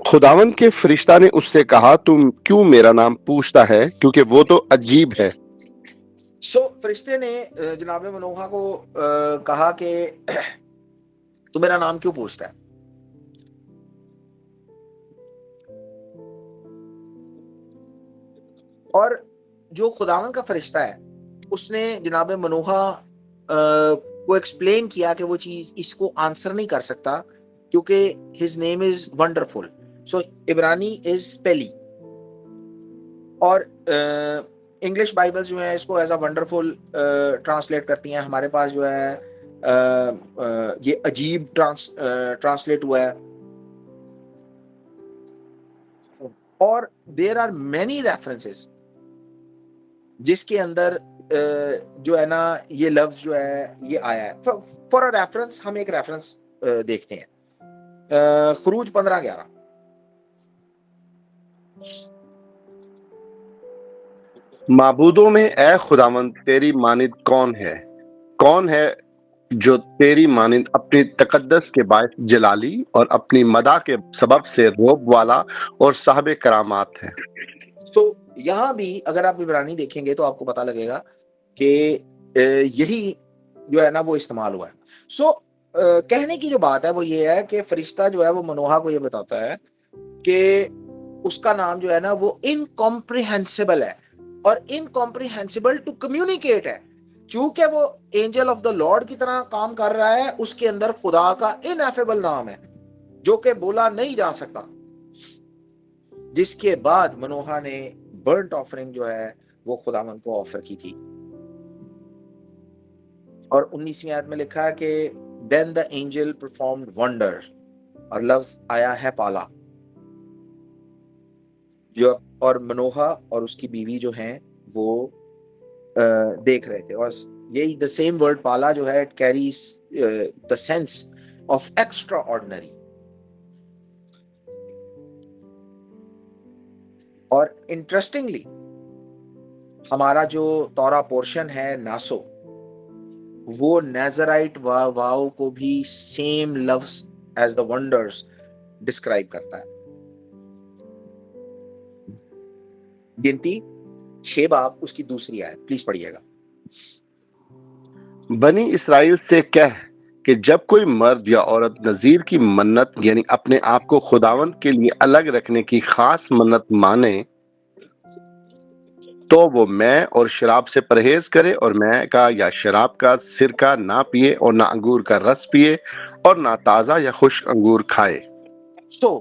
خداوند کے فرشتہ نے اس سے کہا تم کیوں میرا نام پوچھتا ہے کیونکہ وہ تو عجیب ہے. سو فرشتے نے جناب منوحہ کو کہا کہ تو میرا نام کیوں پوچھتا ہے. اور جو خداوند کا فرشتہ ہے اس نے جناب منوحہ کو ایکسپلین کیا کہ وہ چیز اس کو آنسر نہیں کر سکتا کیونکہ his name is wonderful. سو عبرانی از پہلی اور انگلش بائبل جو ہے اس کو ایز اے ونڈرفل ٹرانسلیٹ کرتی ہیں. ہمارے پاس جو ہے یہ عجیب ٹرانسلیٹ ہوا ہے. اور دیر آر مینی ریفرنسز جس کے اندر جو ہے نا یہ لفظ جو ہے یہ آیا ہے. فار اے ریفرنس ہم ایک ریفرنس دیکھتے ہیں. خروج 15:11. معبودوں میں اے خداوند تیری مانند کون ہے جو تیری مانند اپنی تقدس کے باعث جلالی اور اپنی مدح کے سبب سے روب والا اور صاحب کرامات ہے. تو یہاں بھی اگر آپ عبرانی دیکھیں گے تو آپ کو پتہ لگے گا کہ یہی جو ہے نا وہ استعمال ہوا ہے. سو کہنے کی جو بات ہے وہ یہ ہے کہ فرشتہ جو ہے وہ منوحہ کو یہ بتاتا ہے کہ اس کا نام جو ہے نا وہ انکمپریہنسبل ہے اور انکمپریہنسبل ٹو کمیونیکیٹ ہے. چونکہ وہ اینجل آف دا لارڈ کی طرح کام کر رہا ہے اس کے اندر خدا کا انیفیبل نام ہے جو کہ بولا نہیں جا سکتا. جس کے بعد منوحہ نے برنٹ آفرنگ جو ہے وہ خداوند کو آفر کی تھی. اور 19ویں آیت میں لکھا ہے کہ then the angel performed wonder اور لفظ آیا ہے پالا. جو اور منوحہ اور اس کی بیوی جو ہیں وہ دیکھ رہے تھے. اور یہی the same word پالا جو ہے it carries the sense of extraordinary. اور انٹرسٹنگلی ہمارا جو تورا پورشن ہے ناسو وہ نیزرائٹ واو کو بھی سیم لفظ ایز دا ونڈرز ڈسکرائب کرتا ہے. گنتی 6 باب اس کی دوسری آیت پلیز پڑھیے گا. بنی اسرائیل سے کہہ کہ جب کوئی مرد یا عورت نذیر کی منت یعنی اپنے آپ کو خداوند کے لیے الگ رکھنے کی خاص منت مانے تو وہ میں اور شراب سے پرہیز کرے اور میں کا یا شراب کا سرکہ نہ پیے اور نہ انگور کا رس پیے اور نہ تازہ یا خشک انگور کھائے. سو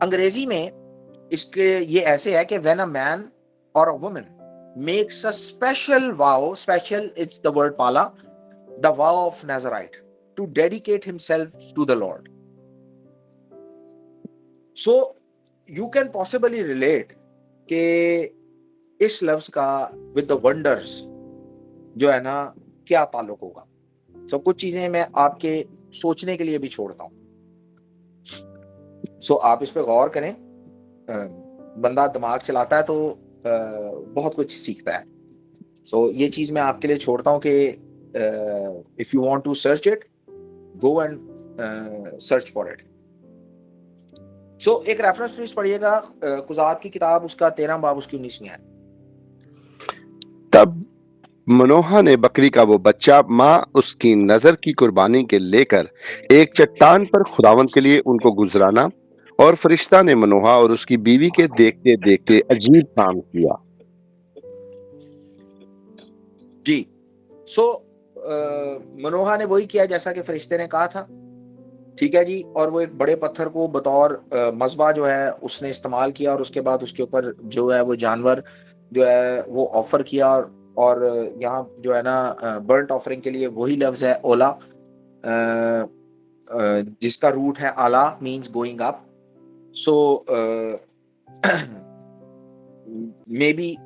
انگریزی میں اس کے یہ ایسے ہے کہ when a man or a woman makes a special vow, special it's the word pala, the vow of Nazarite to dedicate himself to the Lord. So you can possibly relate کہ اس لفظ کا with the wonders جو ہے نا کیا تعلق ہوگا. سو کچھ چیزیں میں آپ کے سوچنے کے لیے بھی چھوڑتا ہوں. سو آپ اس پہ غور کریں. بندہ دماغ چلاتا ہے تو بہت کچھ سیکھتا ہے. سو یہ چیز میں آپ کے لیے چھوڑتا ہوں کہ if you want to search it, go and search for it. سو ایک ریفرنس پلیز پڑھیے گا قضات کی کتاب اس کا 13 باب اس کی 19ویں آیت. تب منوحہ نے بکری کا وہ بچہ ماں اس کی نظر کی قربانی کے لے کر ایک چٹان پر خداوند کے لیے ان کو گزرانا اور فرشتہ نے منوحہ اور اس کی بیوی کے دیکھتے دیکھتے عجیب کام کیا. جی سو منوحہ نے وہی کیا جیسا کہ فرشتے نے کہا تھا. ٹھیک ہے جی. اور وہ ایک بڑے پتھر کو بطور مذبح جو ہے اس نے استعمال کیا اور اس کے بعد اس کے اوپر جو ہے وہ جانور جو ہے وہ آفر کیا. اور یہاں جو ہے نا برنٹ آفرنگ کے لیے وہی لفظ ہے اولا جس کا روٹ ہے آلا means going up. So maybe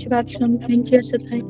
Shabbat shalom. Thank you, Asad bhai.